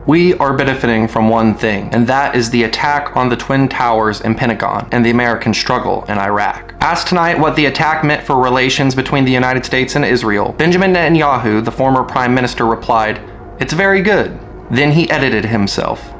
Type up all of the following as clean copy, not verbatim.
We are benefiting from one thing, and that is the attack on the Twin Towers and Pentagon and the American struggle in Iraq. Asked tonight what the attack meant for relations between the United States and Israel, Benjamin Netanyahu, the former prime minister, replied, "It's very good." Then he edited himself.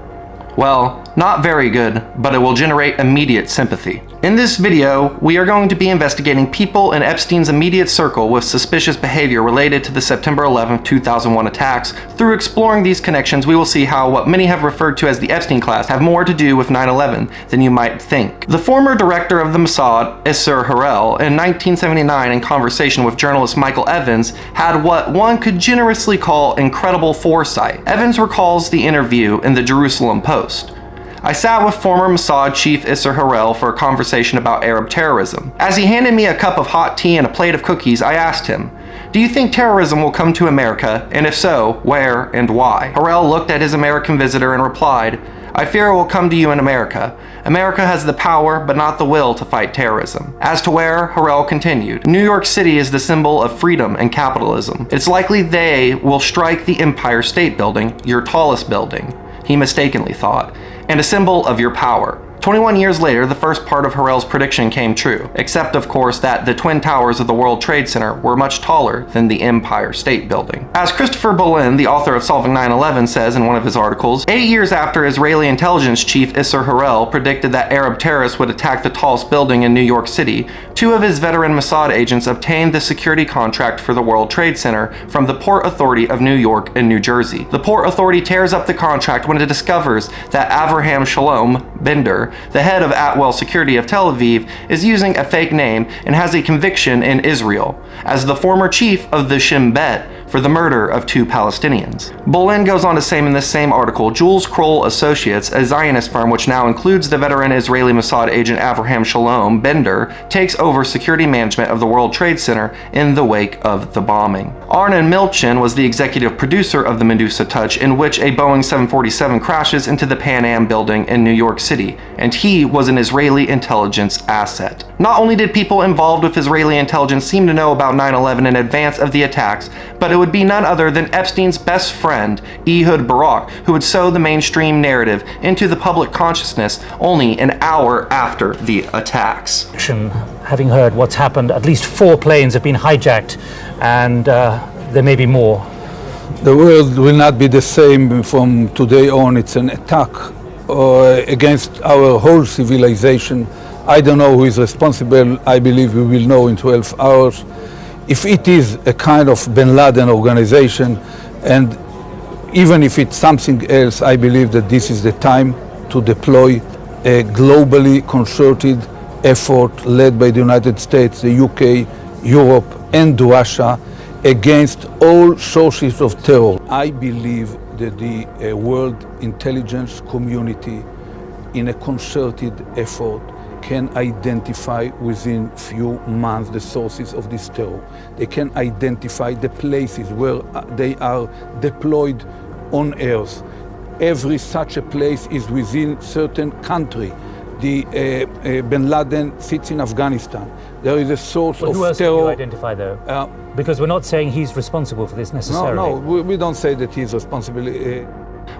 Well, not very good, but it will generate immediate sympathy. In this video, we are going to be investigating people in Epstein's immediate circle with suspicious behavior related to the September 11, 2001 attacks. Through exploring these connections, we will see how what many have referred to as the Epstein class have more to do with 9/11 than you might think. The former director of the Mossad, Isser Harel, in 1979, in conversation with journalist Michael Evans, had what one could generously call incredible foresight. Evans recalls the interview in the Jerusalem Post. I sat with former Mossad chief Isser Harel for a conversation about Arab terrorism. As he handed me a cup of hot tea and a plate of cookies, I asked him, "Do you think terrorism will come to America, and if so, where and why?" Harel looked at his American visitor and replied, "I fear it will come to you in America. America has the power, but not the will to fight terrorism." As to where, Harel continued, "New York City is the symbol of freedom and capitalism. It's likely they will strike the Empire State Building, your tallest building," he mistakenly thought, "and a symbol of your power." 21 years later, the first part of Harel's prediction came true, except of course that the Twin Towers of the World Trade Center were much taller than the Empire State Building. As Christopher Bolin, the author of Solving 9/11, says in one of his articles, 8 years after Israeli intelligence chief Isser Harel predicted that Arab terrorists would attack the tallest building in New York City, 2 of his veteran Mossad agents obtained the security contract for the World Trade Center from the Port Authority of New York and New Jersey. The Port Authority tears up the contract when it discovers that Avraham Shalom Bender, the head of Atwell Security of Tel Aviv, is using a fake name and has a conviction in Israel as the former chief of the Shin Bet for the murder of 2 Palestinians. Bolin goes on to say in this same article, Jules Kroll Associates, a Zionist firm which now includes the veteran Israeli Mossad agent Avraham Shalom Bender, takes over security management of the World Trade Center in the wake of the bombing. Arnon Milchan was the executive producer of the Medusa Touch, in which a Boeing 747 crashes into the Pan Am building in New York City, and he was an Israeli intelligence asset. Not only did people involved with Israeli intelligence seem to know about 9/11 in advance of the attacks, but it would be none other than Epstein's best friend, Ehud Barak, who would sow the mainstream narrative into the public consciousness only an hour after the attacks. Having heard what's happened, at least 4 planes have been hijacked, and there may be more. The world will not be the same from today on. It's an attack against our whole civilization. I don't know who is responsible. I believe we will know in 12 hours. If it is a kind of Bin Laden organization, and even if it's something else, I believe that this is the time to deploy a globally concerted effort led by the United States, the UK, Europe, and Russia against all sources of terror. I believe that the world intelligence community, in a concerted effort, can identify within few months the sources of this terror. They can identify the places where they are deployed on Earth. Every such a place is within certain country. The Bin Laden sits in Afghanistan. There is a source of terror. Who else can you identify though? Because we're not saying he's responsible for this necessarily. No, we don't say that he's responsible.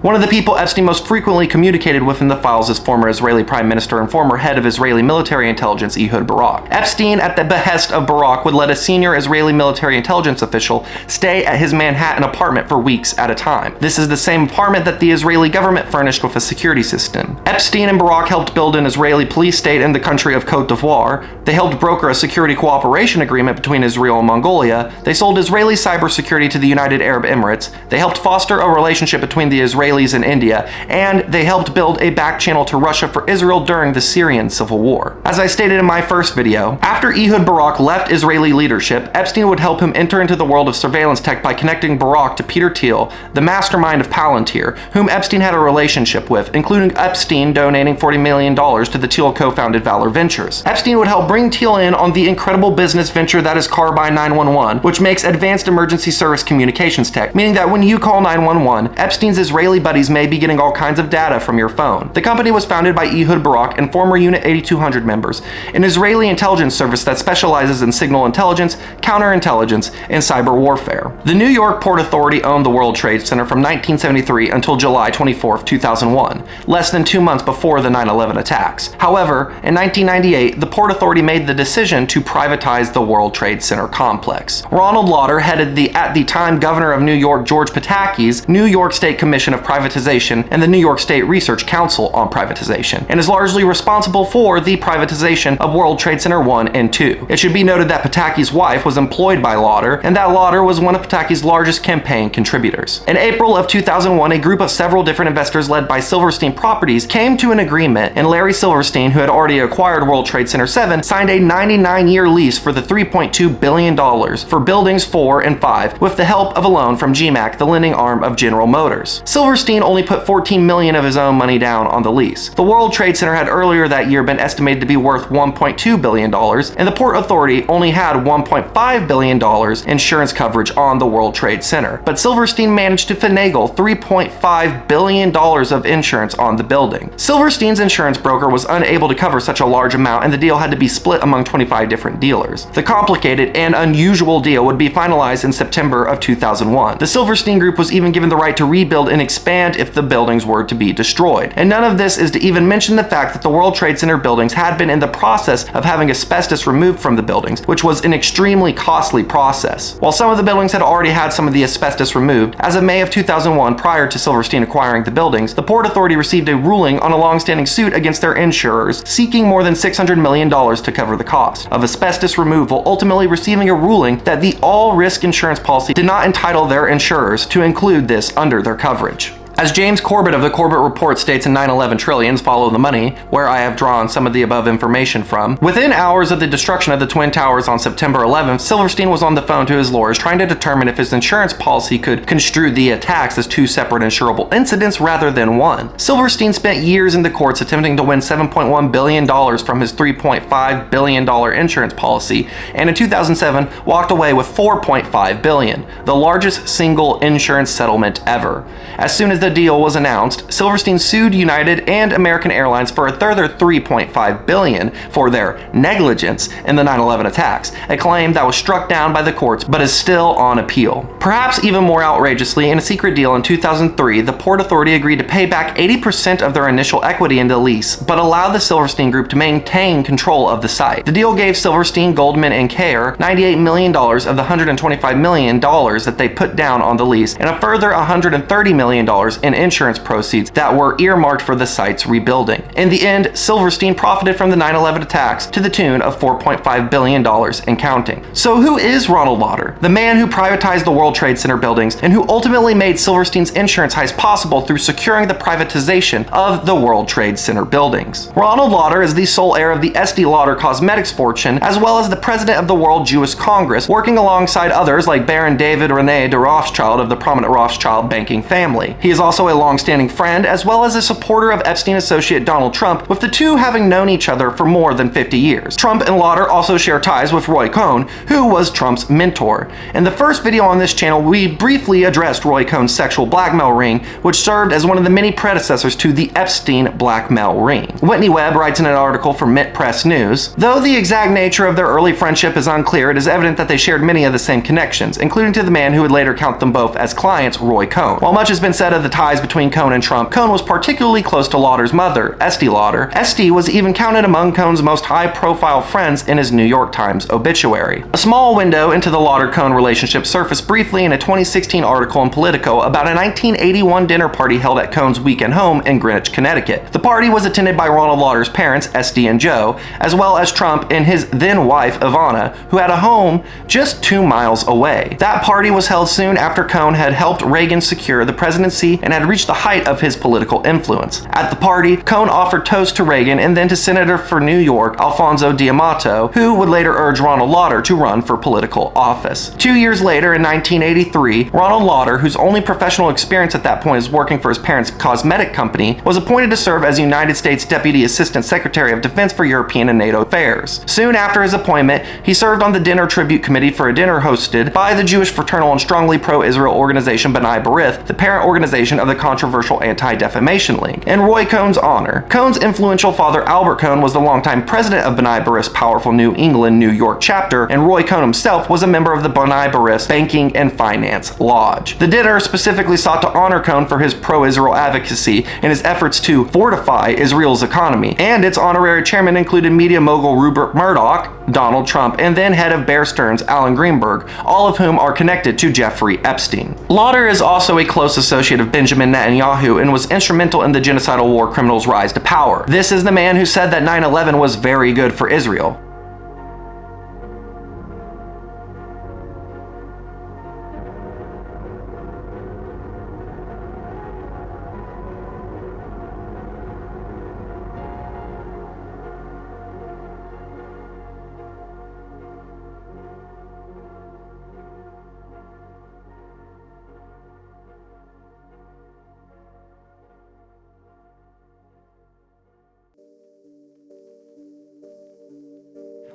One of the people Epstein most frequently communicated with in the files is former Israeli Prime Minister and former head of Israeli military intelligence Ehud Barak. Epstein, at the behest of Barak, would let a senior Israeli military intelligence official stay at his Manhattan apartment for weeks at a time. This is the same apartment that the Israeli government furnished with a security system. Epstein and Barak helped build an Israeli police state in the country of Cote d'Ivoire. They helped broker a security cooperation agreement between Israel and Mongolia. They sold Israeli cybersecurity to the United Arab Emirates. They helped foster a relationship between the Israelis and India, and they helped build a back channel to Russia for Israel during the Syrian civil war. As I stated in my first video, after Ehud Barak left Israeli leadership, Epstein would help him enter into the world of surveillance tech by connecting Barak to Peter Thiel, the mastermind of Palantir, whom Epstein had a relationship with, including Epstein donating $40 million to the Thiel co-founded Valor Ventures. Epstein would help bring Thiel in on the incredible business venture that is Carbine 911, which makes advanced emergency service communications tech, meaning that when you call 911, Epstein's Israeli Israeli buddies may be getting all kinds of data from your phone. The company was founded by Ehud Barak and former Unit 8200 members, an Israeli intelligence service that specializes in signal intelligence, counterintelligence, and cyber warfare. The New York Port Authority owned the World Trade Center from 1973 until July 24, 2001, less than 2 months before the 9/11 attacks. However, in 1998, the Port Authority made the decision to privatize the World Trade Center complex. Ronald Lauder headed the at the time governor of New York George Pataki's New York State Commission of Privatization and the New York State Research Council on Privatization, and is largely responsible for the privatization of World Trade Center 1 and 2. It should be noted that Pataki's wife was employed by Lauder, and that Lauder was one of Pataki's largest campaign contributors. In April of 2001, a group of several different investors led by Silverstein Properties came to an agreement, and Larry Silverstein, who had already acquired World Trade Center 7, signed a 99-year lease for the $3.2 billion for buildings 4 and 5 with the help of a loan from GMAC, the lending arm of General Motors. Silverstein only put $14 million of his own money down on the lease. The World Trade Center had earlier that year been estimated to be worth $1.2 billion, and the Port Authority only had $1.5 billion insurance coverage on the World Trade Center. But Silverstein managed to finagle $3.5 billion of insurance on the building. Silverstein's insurance broker was unable to cover such a large amount, and the deal had to be split among 25 different dealers. The complicated and unusual deal would be finalized in September of 2001. The Silverstein Group was even given the right to rebuild and expand if the buildings were to be destroyed. And none of this is to even mention the fact that the World Trade Center buildings had been in the process of having asbestos removed from the buildings, which was an extremely costly process. While some of the buildings had already had some of the asbestos removed, as of May of 2001, prior to Silverstein acquiring the buildings, the Port Authority received a ruling on a long-standing suit against their insurers, seeking more than $600 million to cover the cost of asbestos removal, ultimately receiving a ruling that the all-risk insurance policy did not entitle their insurers to include this under their coverage. As James Corbett of the Corbett Report states in 9/11 Trillions, Follow the Money, where I have drawn some of the above information from, within hours of the destruction of the Twin Towers on September 11th, Silverstein was on the phone to his lawyers trying to determine if his insurance policy could construe the attacks as 2 separate insurable incidents rather than 1. Silverstein spent years in the courts attempting to win $7.1 billion from his $3.5 billion insurance policy, and in 2007 walked away with $4.5 billion, the largest single insurance settlement ever. As soon as the deal was announced, Silverstein sued United and American Airlines for a further $3.5 billion for their negligence in the 9/11 attacks, a claim that was struck down by the courts but is still on appeal. Perhaps even more outrageously, in a secret deal in 2003, the Port Authority agreed to pay back 80% of their initial equity in the lease, but allowed the Silverstein Group to maintain control of the site. The deal gave Silverstein, Goldman, and Kayer $98 million of the $125 million that they put down on the lease, and a further $130 million in insurance proceeds that were earmarked for the site's rebuilding. In the end, Silverstein profited from the 9/11 attacks to the tune of $4.5 billion and counting. So who is Ronald Lauder? The man who privatized the World Trade Center buildings and who ultimately made Silverstein's insurance heist possible through securing the privatization of the World Trade Center buildings. Ronald Lauder is the sole heir of the Estee Lauder Cosmetics fortune, as well as the president of the World Jewish Congress, working alongside others like Baron David René de Rothschild of the prominent Rothschild banking family. He is also a long-standing friend, as well as a supporter of Epstein associate Donald Trump, with the two having known each other for more than 50 years. Trump and Lauder also share ties with Roy Cohn, who was Trump's mentor. In the first video on this channel, we briefly addressed Roy Cohn's sexual blackmail ring, which served as one of the many predecessors to the Epstein blackmail ring. Whitney Webb writes in an article for Mint Press News, though the exact nature of their early friendship is unclear, it is evident that they shared many of the same connections, including to the man who would later count them both as clients, Roy Cohn. While much has been said of the ties between Cohn and Trump, Cohn was particularly close to Lauder's mother, Estee Lauder. Estee was even counted among Cohn's most high-profile friends in his New York Times obituary. A small window into the Lauder-Cohn relationship surfaced briefly in a 2016 article in Politico about a 1981 dinner party held at Cohn's weekend home in Greenwich, Connecticut. The party was attended by Ronald Lauder's parents, Estee and Joe, as well as Trump and his then-wife, Ivana, who had a home just 2 miles away. That party was held soon after Cohn had helped Reagan secure the presidency and had reached the height of his political influence. At the party, Cohn offered toast to Reagan and then to Senator for New York, Alfonso D'Amato, who would later urge Ronald Lauder to run for political office. 2 years later, in 1983, Ronald Lauder, whose only professional experience at that point is working for his parents' cosmetic company, was appointed to serve as United States Deputy Assistant Secretary of Defense for European and NATO Affairs. Soon after his appointment, he served on the Dinner Tribute Committee for a dinner hosted by the Jewish fraternal and strongly pro-Israel organization B'nai B'rith, the parent organization organization of the controversial Anti-Defamation League in Roy Cohn's honor. Cohn's influential father Albert Cohn was the longtime president of B'nai B'rith's powerful New England, New York chapter, and Roy Cohn himself was a member of the B'nai B'rith's Banking and Finance Lodge. The dinner specifically sought to honor Cohn for his pro-Israel advocacy and his efforts to fortify Israel's economy, and its honorary chairman included media mogul Rupert Murdoch, Donald Trump, and then head of Bear Stearns, Alan Greenberg, all of whom are connected to Jeffrey Epstein. Lauder is also a close associate of Benjamin Netanyahu and was instrumental in the genocidal war criminals' rise to power. This is the man who said that 9/11 was very good for Israel.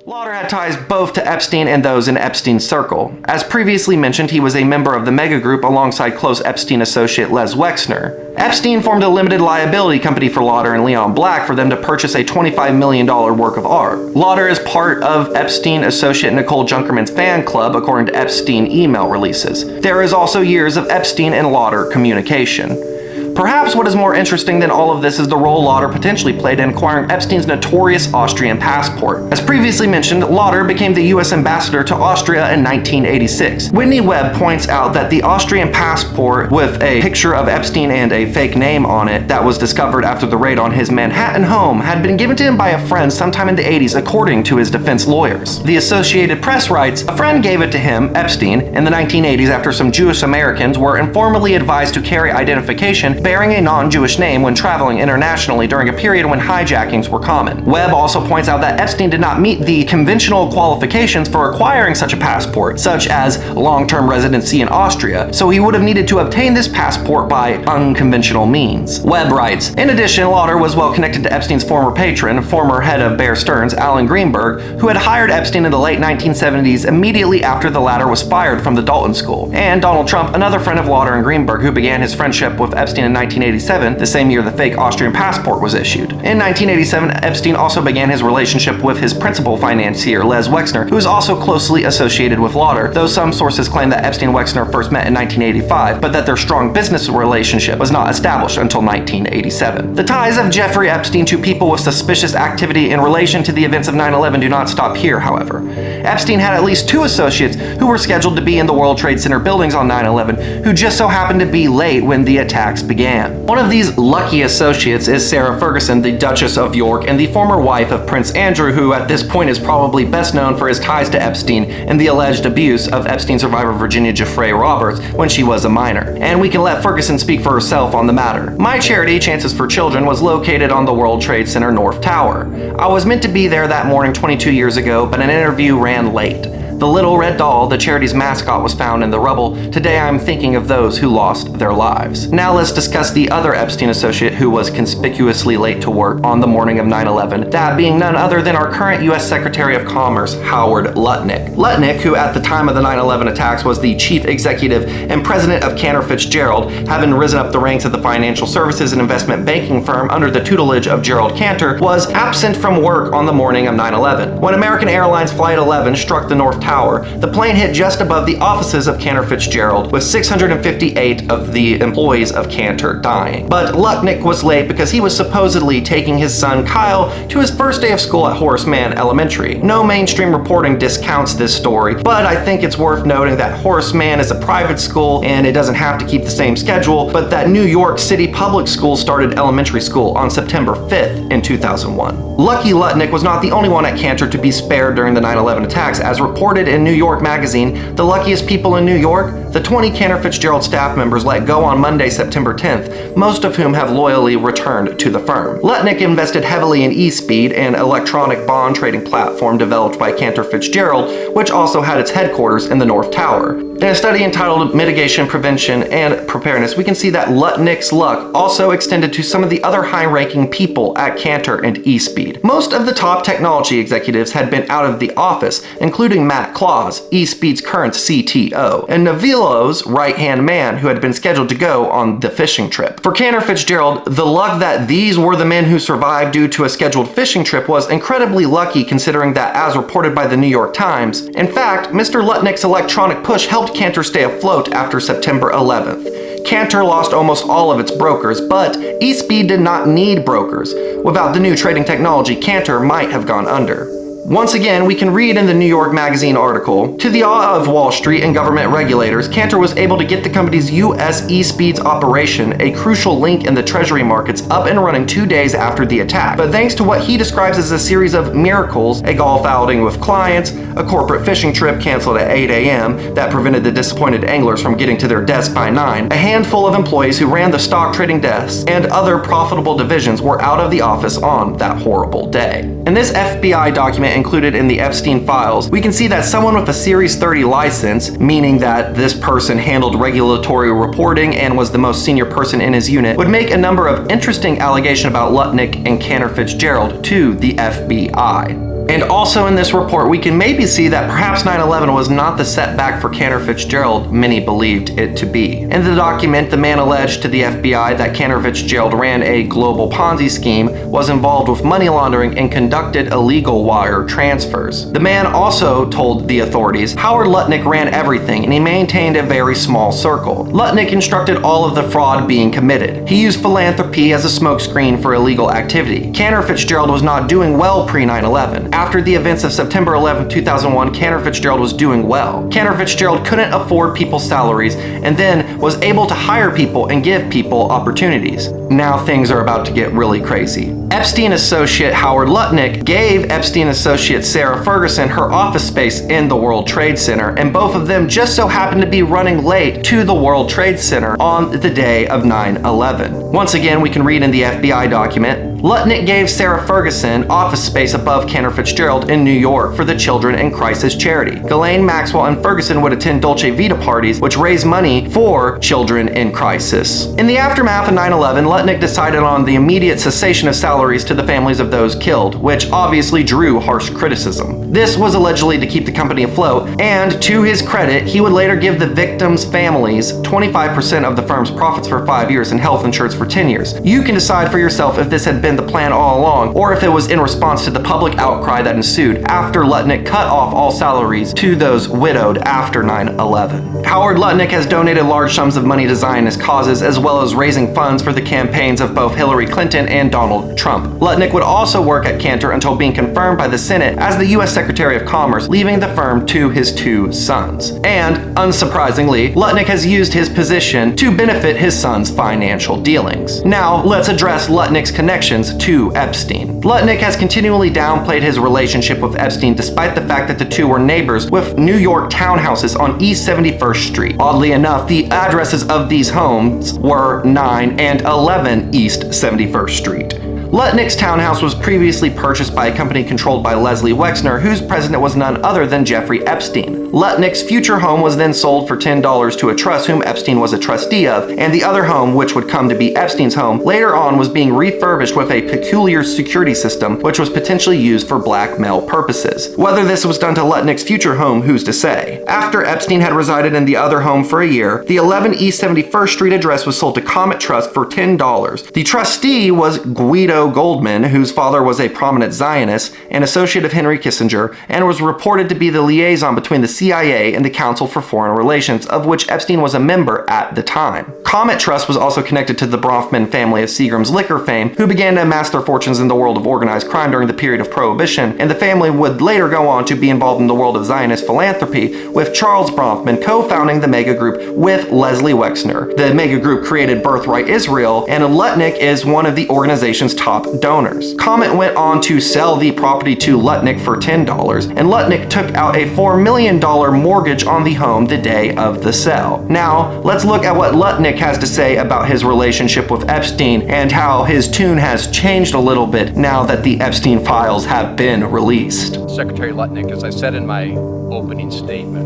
Lauder had ties both to Epstein and those in Epstein's circle. As previously mentioned, he was a member of the mega group alongside close Epstein associate Les Wexner. Epstein formed a limited liability company for Lauder and Leon Black for them to purchase a $25 million work of art. Lauder is part of Epstein associate Nicole Junkerman's fan club, according to Epstein email releases. There is also years of Epstein and Lauder communication. Perhaps what is more interesting than all of this is the role Lauder potentially played in acquiring Epstein's notorious Austrian passport. As previously mentioned, Lauder became the U.S. ambassador to Austria in 1986. Whitney Webb points out that the Austrian passport with a picture of Epstein and a fake name on it that was discovered after the raid on his Manhattan home had been given to him by a friend sometime in the 80s, according to his defense lawyers. The Associated Press writes, a friend gave it to him, Epstein, in the 1980s after some Jewish Americans were informally advised to carry identification bearing a non-Jewish name when traveling internationally during a period when hijackings were common. Webb also points out that Epstein did not meet the conventional qualifications for acquiring such a passport, such as long-term residency in Austria, so he would have needed to obtain this passport by unconventional means. Webb writes, in addition, Lauder was well connected to Epstein's former patron, former head of Bear Stearns, Alan Greenberg, who had hired Epstein in the late 1970s immediately after the latter was fired from the Dalton School, and Donald Trump, another friend of Lauder and Greenberg, who began his friendship with Epstein in 1987, the same year the fake Austrian passport was issued. In 1987, Epstein also began his relationship with his principal financier, Les Wexner, who is also closely associated with Lauder, though some sources claim that Epstein and Wexner first met in 1985, but that their strong business relationship was not established until 1987. The ties of Jeffrey Epstein to people with suspicious activity in relation to the events of 9/11 do not stop here, however. Epstein had at least two associates who were scheduled to be in the World Trade Center buildings on 9/11 who just so happened to be late when the attacks began. One of these lucky associates is Sarah Ferguson, the Duchess of York and the former wife of Prince Andrew, who at this point is probably best known for his ties to Epstein and the alleged abuse of Epstein survivor Virginia Giuffre Roberts when she was a minor. And we can let Ferguson speak for herself on the matter. My charity, Chances for Children, was located on the World Trade Center North Tower. I was meant to be there that morning 22 years ago, but an interview ran late. The little red doll, the charity's mascot, was found in the rubble. Today I'm thinking of those who lost their lives. Now let's discuss the other Epstein associate who was conspicuously late to work on the morning of 9/11, that being none other than our current U.S. Secretary of Commerce, Howard Lutnick. Lutnick, who at the time of the 9/11 attacks was the chief executive and president of Cantor Fitzgerald, having risen up the ranks of the financial services and investment banking firm under the tutelage of Gerald Cantor, was absent from work on the morning of 9/11. When American Airlines Flight 11 struck the North Tower, the plane hit just above the offices of Cantor Fitzgerald, with 658 of the employees of Cantor dying. But Lutnick was late because he was supposedly taking his son Kyle to his first day of school at Horace Mann Elementary. No mainstream reporting discounts this story, but I think it's worth noting that Horace Mann is a private school and it doesn't have to keep the same schedule, but that New York City Public Schools started elementary school on September 5th in 2001. Lucky Lutnick was not the only one at Cantor to be spared during the 9/11 attacks. As reported in New York Magazine, The Luckiest People in New York, the 20 Cantor Fitzgerald staff members let go on Monday, September 10th, most of whom have loyally returned to the firm. Lutnick invested heavily in eSpeed, an electronic bond trading platform developed by Cantor Fitzgerald, which also had its headquarters in the North Tower. In a study entitled Mitigation, Prevention, and Preparedness, we can see that Lutnick's luck also extended to some of the other high-ranking people at Cantor and eSpeed. Most of the top technology executives had been out of the office, including Matt Matt Claus, eSpeed's current CTO, and Navilo's right-hand man who had been scheduled to go on the fishing trip. For Cantor Fitzgerald, the luck that these were the men who survived due to a scheduled fishing trip was incredibly lucky, considering that, as reported by the New York Times, in fact, Mr. Lutnick's electronic push helped Cantor stay afloat after September 11th. Cantor lost almost all of its brokers, but eSpeed did not need brokers. Without the new trading technology, Cantor might have gone under. Once again, we can read in the New York Magazine article, to the awe of Wall Street and government regulators, Cantor was able to get the company's U.S. eSpeed's operation, a crucial link in the treasury markets, up and running 2 days after the attack. But thanks to what he describes as a series of miracles, a golf outing with clients, a corporate fishing trip canceled at 8 a.m. that prevented the disappointed anglers from getting to their desk by 9, a handful of employees who ran the stock trading desks, and other profitable divisions were out of the office on that horrible day. In this FBI document included in the Epstein files, we can see that someone with a Series 30 license, meaning that this person handled regulatory reporting and was the most senior person in his unit, would make a number of interesting allegations about Lutnick and Cantor Fitzgerald to the FBI. And also in this report, we can maybe see that perhaps 9/11 was not the setback for Cantor Fitzgerald many believed it to be. In the document, the man alleged to the FBI that Cantor Fitzgerald ran a global Ponzi scheme, was involved with money laundering, and conducted illegal wire transfers. The man also told the authorities Howard Lutnick ran everything and he maintained a very small circle. Lutnick instructed all of the fraud being committed. He used philanthropy as a smokescreen for illegal activity. Cantor Fitzgerald was not doing well pre-9/11. After the events of September 11, 2001, Cantor Fitzgerald was doing well. Cantor Fitzgerald couldn't afford people's salaries and then was able to hire people and give people opportunities. Now things are about to get really crazy. Epstein associate Howard Lutnick gave Epstein associate Sarah Ferguson her office space in the World Trade Center, and both of them just so happened to be running late to the World Trade Center on the day of 9/11. Once again, we can read in the FBI document, Lutnick gave Sarah Ferguson office space above Cantor Fitzgerald in New York for the Children in Crisis charity. Ghislaine Maxwell and Ferguson would attend Dolce Vita parties, which raised money for Children in Crisis. In the aftermath of 9/11, Lutnick decided on the immediate cessation of salaries to the families of those killed, which obviously drew harsh criticism. This was allegedly to keep the company afloat, and to his credit, he would later give the victims' families 25% of the firm's profits for 5 years and health insurance for 10 years. You can decide for yourself if this had been the plan all along, or if it was in response to the public outcry that ensued after Lutnick cut off all salaries to those widowed after 9/11. Howard Lutnick has donated large sums of money to Zionist causes, as well as raising funds for the campaigns of both Hillary Clinton and Donald Trump. Lutnick would also work at Cantor until being confirmed by the Senate as the U.S. Secretary of Commerce, leaving the firm to his 2 sons. And, unsurprisingly, Lutnick has used his position to benefit his sons' financial dealings. Now, let's address Lutnick's connections to Epstein. Lutnick has continually downplayed his relationship with Epstein despite the fact that the two were neighbors with New York townhouses on East 71st Street. Oddly enough, the addresses of these homes were 9 and 11 East 71st Street. Lutnick's townhouse was previously purchased by a company controlled by Leslie Wexner, whose president was none other than Jeffrey Epstein. Lutnick's future home was then sold for $10 to a trust whom Epstein was a trustee of, and the other home, which would come to be Epstein's home, later on was being refurbished with a peculiar security system which was potentially used for blackmail purposes. Whether this was done to Lutnick's future home, who's to say? After Epstein had resided in the other home for a year, the 11 East 71st Street address was sold to Comet Trust for $10. The trustee was Guido Goldman, whose father was a prominent Zionist, an associate of Henry Kissinger, and was reported to be the liaison between the CIA and the Council for Foreign Relations, of which Epstein was a member at the time. Comet Trust was also connected to the Bronfman family of Seagram's liquor fame, who began to amass their fortunes in the world of organized crime during the period of Prohibition, and the family would later go on to be involved in the world of Zionist philanthropy, with Charles Bronfman co-founding the Mega Group with Leslie Wexner. The Mega Group created Birthright Israel, and Lutnick is one of the organization's top donors. Comet went on to sell the property to Lutnick for $10, and Lutnick took out a $4 million mortgage on the home the day of the sale. Now, let's look at what Lutnick has to say about his relationship with Epstein and how his tune has changed a little bit now that the Epstein files have been released. Secretary Lutnick, as I said in my opening statement,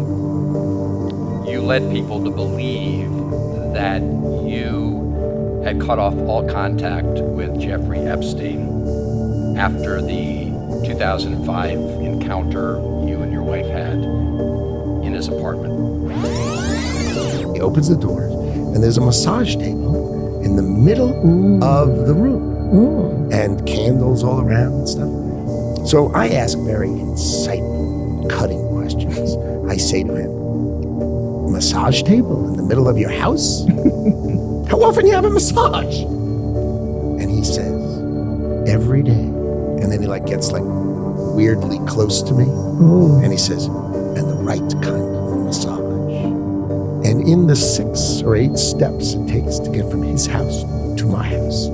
you led people to believe that you had cut off all contact with Jeffrey Epstein after the 2005 encounter you and your wife had his apartment. He opens the doors, and there's a massage table in the middle of the room, and candles all around and stuff. So I ask very insightful, cutting questions. I say to him, massage table in the middle of your house? How often you have a massage? And he says, every day. And then he gets weirdly close to me. And he says, and the right kind of massage. And in the 6 or 8 steps it takes to get from his house to my house,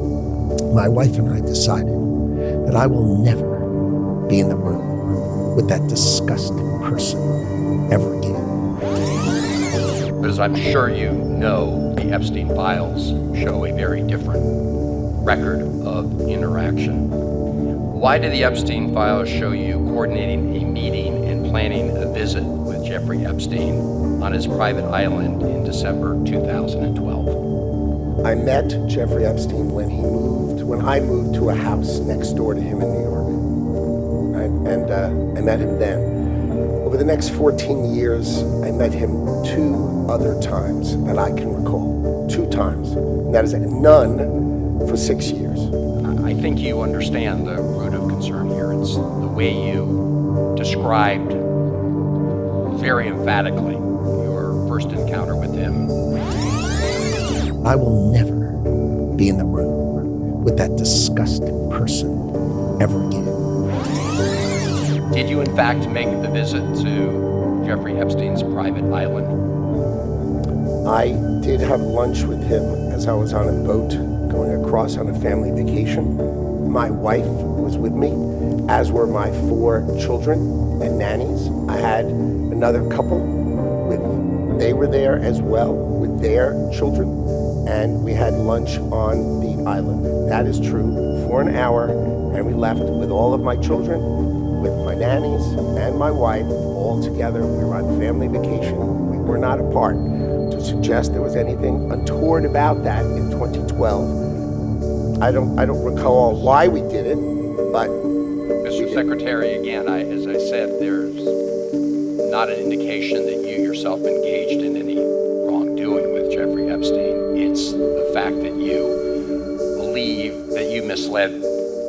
my wife and I decided that I will never be in the room with that disgusting person ever again. But as I'm sure you know, the Epstein files show a very different record of interaction. Why do the Epstein files show you coordinating a meeting and planning a visit with Jeffrey Epstein on his private island in December 2012? I met Jeffrey Epstein when I moved to a house next door to him in New York. And I met him then. Over the next 14 years, I met him 2 other times that I can recall. 2 times. And that is none for 6 years. I think you understand the root of concern here. It's the way you described very emphatically your first encounter with him. I will never be in the room with that disgusting person ever again. Did you in fact make the visit to Jeffrey Epstein's private island? I did have lunch with him as I was on a boat going across on a family vacation. My wife was with me, as were my 4 children and nannies. I had another couple they were there as well with their children, and we had lunch on the island. That is true, for an hour, and we left with all of my children, with my nannies and my wife, all together. We were on family vacation. We were not apart. To suggest there was anything untoward about that in 2012, I don't recall why we did it, but Mr. Secretary, again, as I said, there's not an indication that you yourself engaged in any wrongdoing with Jeffrey Epstein. It's the fact that you believe that you misled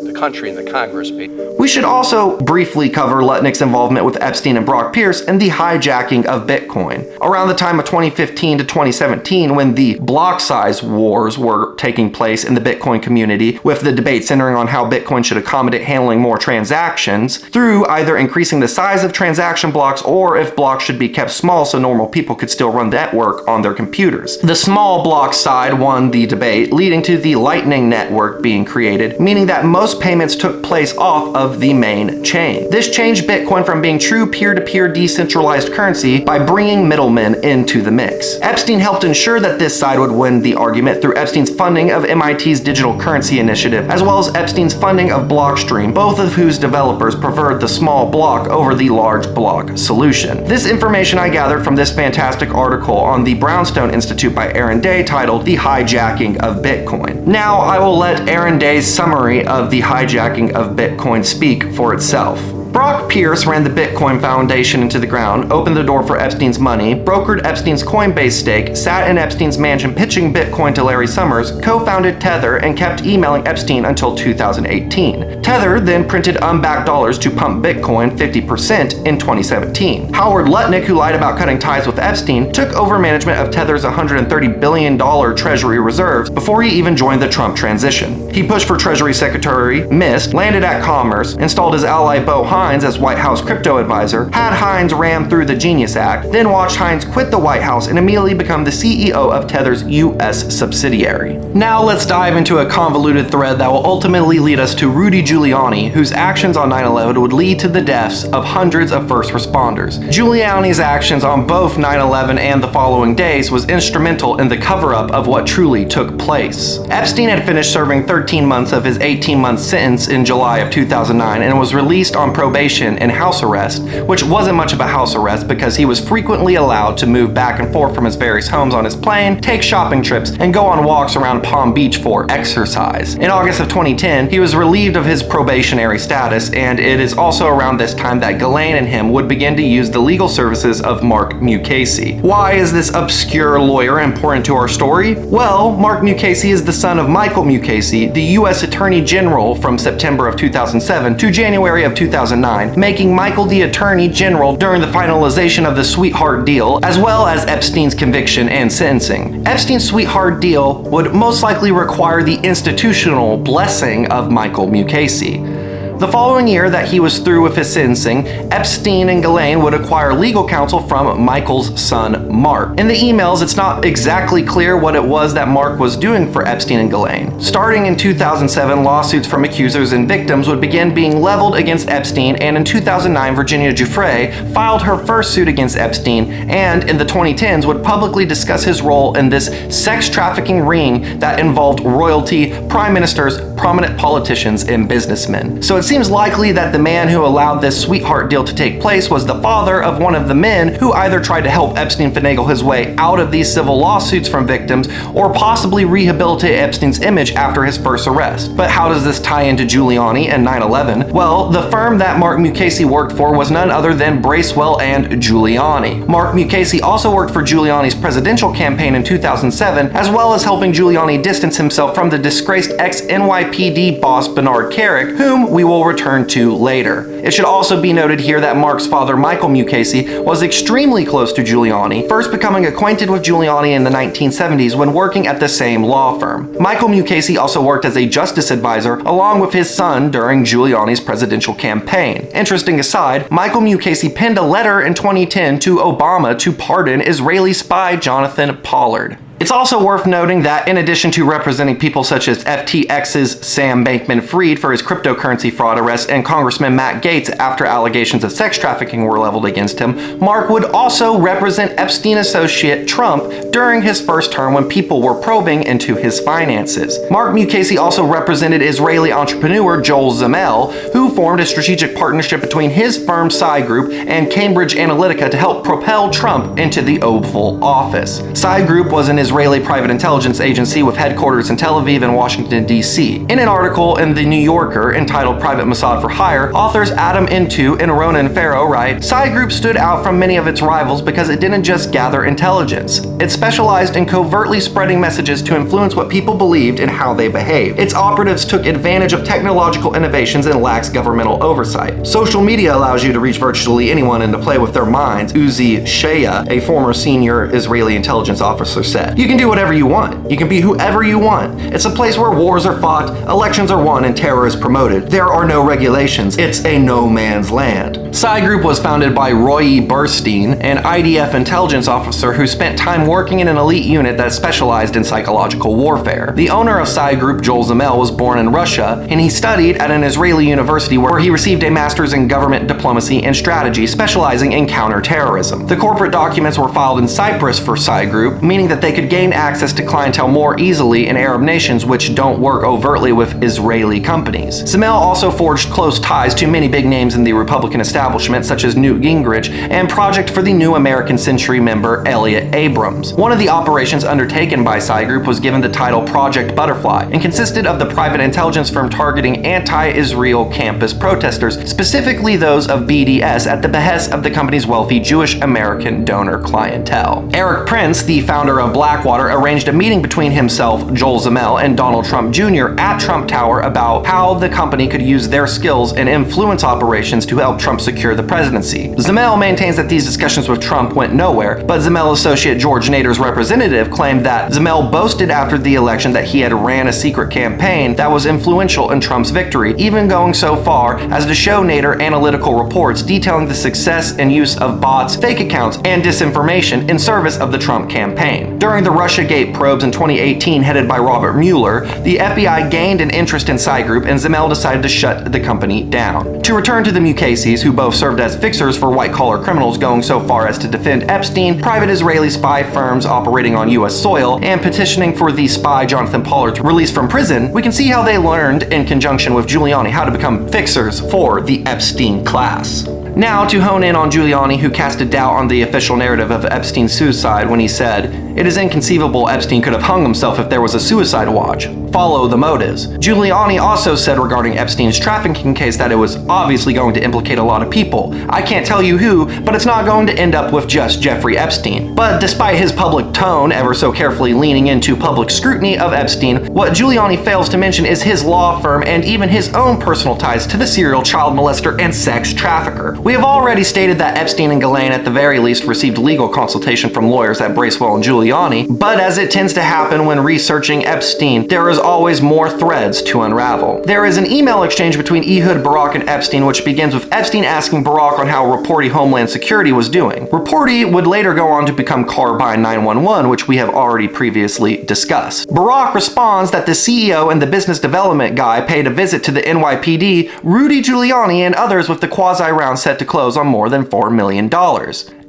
the country and the Congress. We should also briefly cover Lutnick's involvement with Epstein and Brock Pierce in the hijacking of Bitcoin. Around the time of 2015 to 2017, when the block size wars were taking place in the Bitcoin community, with the debate centering on how Bitcoin should accommodate handling more transactions through either increasing the size of transaction blocks or if blocks should be kept small so normal people could still run the network on their computers. The small block side won the debate, leading to the Lightning Network being created, meaning that most payments took place off of the main chain. This changed Bitcoin from being true peer-to-peer decentralized currency by bringing middlemen into the mix. Epstein helped ensure that this side would win the argument through Epstein's funding of MIT's digital currency initiative, as well as Epstein's funding of Blockstream, both of whose developers preferred the small block over the large block solution. This information I gathered from this fantastic article on the Brownstone Institute by Aaron Day titled The Hijacking of Bitcoin. Now I will let Aaron Day's summary of the hijacking of Bitcoin speak for itself. Brock Pierce ran the Bitcoin Foundation into the ground, opened the door for Epstein's money, brokered Epstein's Coinbase stake, sat in Epstein's mansion pitching Bitcoin to Larry Summers, co-founded Tether, and kept emailing Epstein until 2018. Tether then printed unbacked dollars to pump Bitcoin 50% in 2017. Howard Lutnick, who lied about cutting ties with Epstein, took over management of Tether's $130 billion treasury reserves before he even joined the Trump transition. He pushed for Treasury Secretary, missed, landed at Commerce, installed his ally Beau Hines as White House crypto advisor, had Hines ram through the Genius Act, then watched Hines quit the White House and immediately become the CEO of Tether's US subsidiary. Now let's dive into a convoluted thread that will ultimately lead us to Rudy Giuliani, whose actions on 9/11 would lead to the deaths of hundreds of first responders. Giuliani's actions on both 9/11 and the following days was instrumental in the cover-up of what truly took place. Epstein had finished serving 13 months of his 18-month sentence in July of 2009 and was released on probation probation and house arrest, which wasn't much of a house arrest because he was frequently allowed to move back and forth from his various homes on his plane, take shopping trips, and go on walks around Palm Beach for exercise. In August of 2010, he was relieved of his probationary status, and it is also around this time that Ghislaine and him would begin to use the legal services of Mark Mukasey. Why is this obscure lawyer important to our story? Well, Mark Mukasey is the son of Michael Mukasey, the U.S. Attorney General from September of 2007 to January of 2009, making Michael the Attorney General during the finalization of the sweetheart deal, as well as Epstein's conviction and sentencing. Epstein's sweetheart deal would most likely require the institutional blessing of Michael Mukasey. The following year that he was through with his sentencing, Epstein and Ghislaine would acquire legal counsel from Michael's son, Mark. In the emails, it's not exactly clear what it was that Mark was doing for Epstein and Ghislaine. Starting in 2007, lawsuits from accusers and victims would begin being leveled against Epstein, and in 2009, Virginia Giuffre filed her first suit against Epstein, and in the 2010s would publicly discuss his role in this sex trafficking ring that involved royalty, prime ministers, prominent politicians, and businessmen. So it seems likely that the man who allowed this sweetheart deal to take place was the father of one of the men who either tried to help Epstein finagle his way out of these civil lawsuits from victims or possibly rehabilitate Epstein's image after his first arrest. But how does this tie into Giuliani and 9/11? Well, the firm that Mark Mukasey worked for was none other than Bracewell and Giuliani. Mark Mukasey also worked for Giuliani's presidential campaign in 2007, as well as helping Giuliani distance himself from the disgraced ex-NYPD boss Bernard Kerik, whom we will return to later. It should also be noted here that Mark's father, Michael Mukasey, was extremely close to Giuliani, first becoming acquainted with Giuliani in the 1970s when working at the same law firm. Michael Mukasey also worked as a justice advisor along with his son during Giuliani's presidential campaign. Interesting aside, Michael Mukasey penned a letter in 2010 to Obama to pardon Israeli spy Jonathan Pollard. It's also worth noting that in addition to representing people such as FTX's Sam Bankman-Fried for his cryptocurrency fraud arrest and Congressman Matt Gaetz after allegations of sex trafficking were leveled against him, Mark would also represent Epstein associate Trump during his first term when people were probing into his finances. Mark Mukasey also represented Israeli entrepreneur Joel Zamel, who formed a strategic partnership between his firm Psy Group and Cambridge Analytica to help propel Trump into the Oval Office. Psy Group was an Israeli private intelligence agency with headquarters in Tel Aviv and Washington, D.C. In an article in The New Yorker entitled Private Mossad for Hire, authors Adam Intu and Ronan Farrow write, Psy Group stood out from many of its rivals because it didn't just gather intelligence. It specialized in covertly spreading messages to influence what people believed and how they behaved. Its operatives took advantage of technological innovations and lax governmental oversight. Social media allows you to reach virtually anyone and to play with their minds, Uzi Shaya, a former senior Israeli intelligence officer, said. You can do whatever you want. You can be whoever you want. It's a place where wars are fought, elections are won, and terror is promoted. There are no regulations. It's a no man's land. Psy Group was founded by Roy Burstein, an IDF intelligence officer who spent time working in an elite unit that specialized in psychological warfare. The owner of Psy Group, Joel Zamel, was born in Russia, and he studied at an Israeli university where he received a master's in government diplomacy and strategy, specializing in counterterrorism. The corporate documents were filed in Cyprus for Psy Group, meaning that they could gain access to clientele more easily in Arab nations which don't work overtly with Israeli companies. Zamel also forged close ties to many big names in the Republican establishment such as Newt Gingrich and Project for the New American Century member Elliot Abrams. One of the operations undertaken by Psy Group was given the title Project Butterfly and consisted of the private intelligence firm targeting anti-Israel campus protesters, specifically those of BDS, at the behest of the company's wealthy Jewish American donor clientele. Eric Prince, the founder of Blackwater, arranged a meeting between himself, Joel Zamel, and Donald Trump Jr. at Trump Tower about how the company could use their skills and influence operations to help Trump secure the presidency. Zamel maintains that these discussions with Trump went nowhere, but Zamel associate George Nader's representative claimed that Zamel boasted after the election that he had ran a secret campaign that was influential in Trump's victory, even going so far as to show Nader analytical reports detailing the success and use of bots, fake accounts, and disinformation in service of the Trump campaign. During During the Russiagate probes in 2018 headed by Robert Mueller, the FBI gained an interest in Citigroup and Zemel decided to shut the company down. To return to the Mukasey's, who both served as fixers for white-collar criminals going so far as to defend Epstein, private Israeli spy firms operating on U.S. soil, and petitioning for the spy Jonathan Pollard's release from prison, we can see how they learned, in conjunction with Giuliani, how to become fixers for the Epstein class. Now, to hone in on Giuliani, who casted doubt on the official narrative of Epstein's suicide when he said, "It is inconceivable Epstein could have hung himself if there was a suicide watch. Follow the motives." Giuliani also said regarding Epstein's trafficking case that it was obviously going to implicate a lot of people. I can't tell you who, but it's not going to end up with just Jeffrey Epstein. But despite his public tone ever so carefully leaning into public scrutiny of Epstein, what Giuliani fails to mention is his law firm and even his own personal ties to the serial child molester and sex trafficker. We have already stated that Epstein and Ghislaine at the very least received legal consultation from lawyers at Bracewell and Giuliani, but as it tends to happen when researching Epstein, there is always more threads to unravel. There is an email exchange between Ehud Barak and Epstein which begins with Epstein asking Barak on how Reporty Homeland Security was doing. Reporty would later go on to become Carbine 911, which we have already previously discussed. Barak responds that the CEO and the business development guy paid a visit to the NYPD, Rudy Giuliani, and others with the quasi-round set to close on more than $4 million.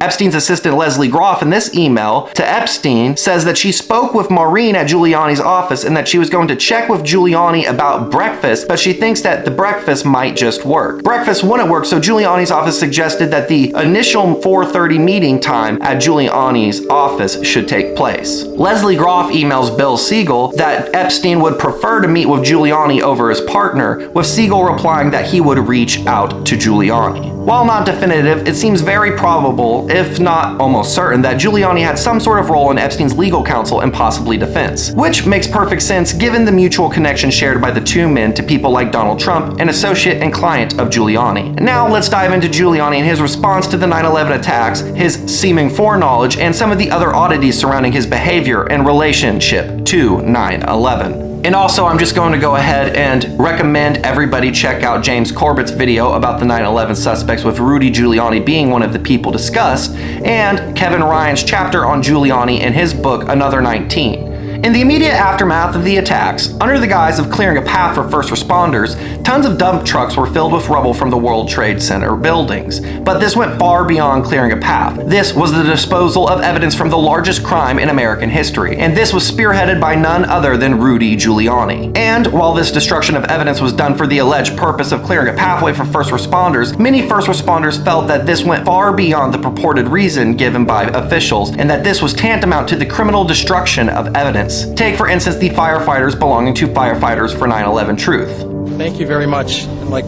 Epstein's assistant Leslie Groff in this email to Epstein says that she spoke with Maureen at Giuliani's office and that she was going to check with Giuliani about breakfast, but she thinks that the breakfast might just work. Breakfast wouldn't work, so Giuliani's office suggested that the initial 4:30 meeting time at Giuliani's office should take place. Leslie Groff emails Bill Siegel that Epstein would prefer to meet with Giuliani over his partner, with Siegel replying that he would reach out to Giuliani. While not definitive, it seems very probable, if not almost certain, that Giuliani had some sort of role in Epstein's legal counsel and possibly defense, which makes perfect sense given the mutual connection shared by the two men to people like Donald Trump, an associate and client of Giuliani. Now let's dive into Giuliani and his response to the 9/11 attacks, his seeming foreknowledge, and some of the other oddities surrounding his behavior and relationship to 9/11. And also, I'm just going to go ahead and recommend everybody check out James Corbett's video about the 9/11 suspects, with Rudy Giuliani being one of the people discussed, and Kevin Ryan's chapter on Giuliani in his book, Another 19. In the immediate aftermath of the attacks, under the guise of clearing a path for first responders, tons of dump trucks were filled with rubble from the World Trade Center buildings. But this went far beyond clearing a path. This was the disposal of evidence from the largest crime in American history, and this was spearheaded by none other than Rudy Giuliani. And while this destruction of evidence was done for the alleged purpose of clearing a pathway for first responders, many first responders felt that this went far beyond the purported reason given by officials, and that this was tantamount to the criminal destruction of evidence. Take, for instance, the firefighters belonging to Firefighters for 9/11 Truth. Thank you very much. And like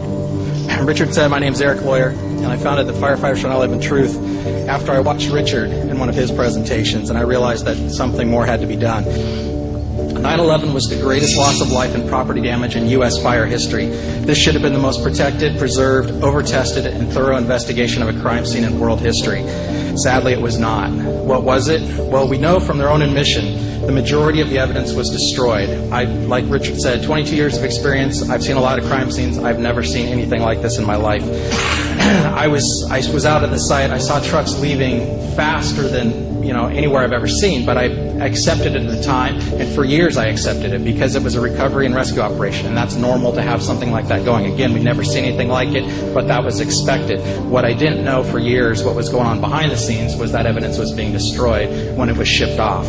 Richard said, my name is Eric Lawyer, and I founded the Firefighters for 9/11 Truth after I watched Richard in one of his presentations, and I realized that something more had to be done. 9/11 was the greatest loss of life and property damage in U.S. fire history. This should have been the most protected, preserved, over-tested, and thorough investigation of a crime scene in world history. Sadly, it was not. What was it? Well, we know from their own admission the majority of the evidence was destroyed. Like Richard said, 22 years of experience. I've seen a lot of crime scenes. I've never seen anything like this in my life. I was out at the site. I saw trucks leaving faster than anywhere I've ever seen, but I accepted it at the time, and for years I accepted it because it was a recovery and rescue operation, and that's normal to have something like that going. Again, we'd never seen anything like it, but that was expected. What I didn't know for years, what was going on behind the scenes, was that evidence was being destroyed when it was shipped off.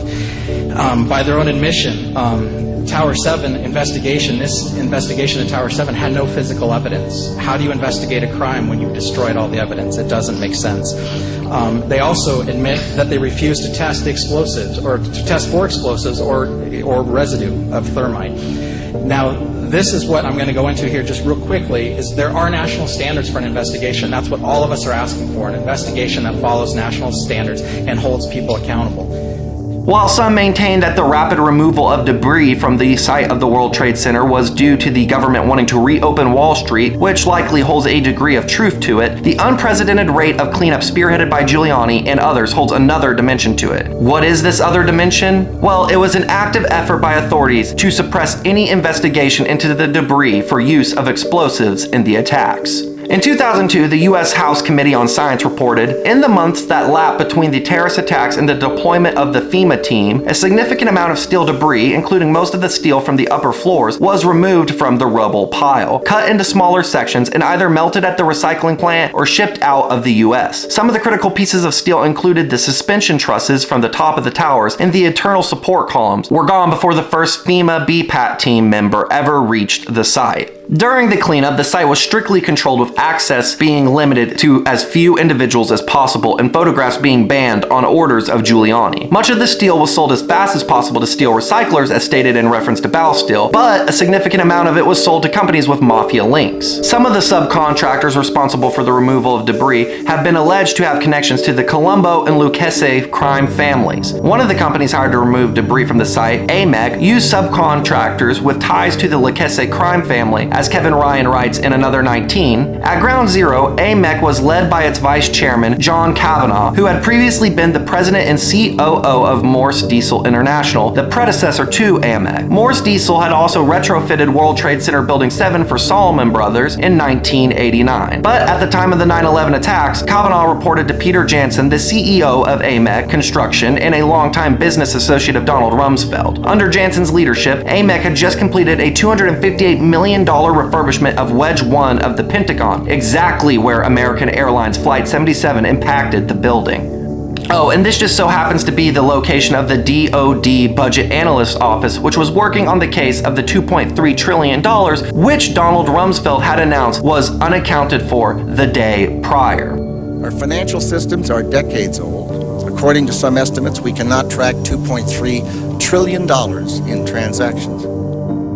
By their own admission, Tower 7 investigation, this investigation at Tower 7 had no physical evidence. How do you investigate a crime when you've destroyed all the evidence? It doesn't make sense. They also admit that they refused to test the explosives, or to test for explosives or residue of thermite. Now, this is what I'm going to go into here just real quickly, is there are national standards for an investigation. That's what all of us are asking for, an investigation that follows national standards and holds people accountable. While some maintain that the rapid removal of debris from the site of the World Trade Center was due to the government wanting to reopen Wall Street, which likely holds a degree of truth to it, the unprecedented rate of cleanup spearheaded by Giuliani and others holds another dimension to it. What is this other dimension? Well, it was an active effort by authorities to suppress any investigation into the debris for use of explosives in the attacks. In 2002, the U.S. House Committee on Science reported, in the months that lapped between the terrorist attacks and the deployment of the FEMA team, a significant amount of steel debris, including most of the steel from the upper floors, was removed from the rubble pile, cut into smaller sections, and either melted at the recycling plant or shipped out of the U.S. Some of the critical pieces of steel included the suspension trusses from the top of the towers and the internal support columns were gone before the first FEMA BPAT team member ever reached the site. During the cleanup, the site was strictly controlled with access being limited to as few individuals as possible and photographs being banned on orders of Giuliani. Much of the steel was sold as fast as possible to steel recyclers as stated in reference to Bal Steel, but a significant amount of it was sold to companies with mafia links. Some of the subcontractors responsible for the removal of debris have been alleged to have connections to the Colombo and Lucchese crime families. One of the companies hired to remove debris from the site, AMEC, used subcontractors with ties to the Lucchese crime family. As Kevin Ryan writes in Another 19, at Ground Zero, AMEC was led by its vice chairman, John Kavanaugh, who had previously been the president and COO of Morse Diesel International, the predecessor to AMEC. Morse Diesel had also retrofitted World Trade Center Building 7 for Salomon Brothers in 1989. But at the time of the 9/11 attacks, Kavanaugh reported to Peter Jansen, the CEO of AMEC Construction and a longtime business associate of Donald Rumsfeld. Under Jansen's leadership, AMEC had just completed a $258 million refurbishment of Wedge 1 of the Pentagon, exactly where American Airlines Flight 77 impacted the building. Oh, and this just so happens to be the location of the DoD Budget Analyst Office, which was working on the case of the $2.3 trillion, which Donald Rumsfeld had announced was unaccounted for the day prior. Our financial systems are decades old. According to some estimates, we cannot track $2.3 trillion in transactions.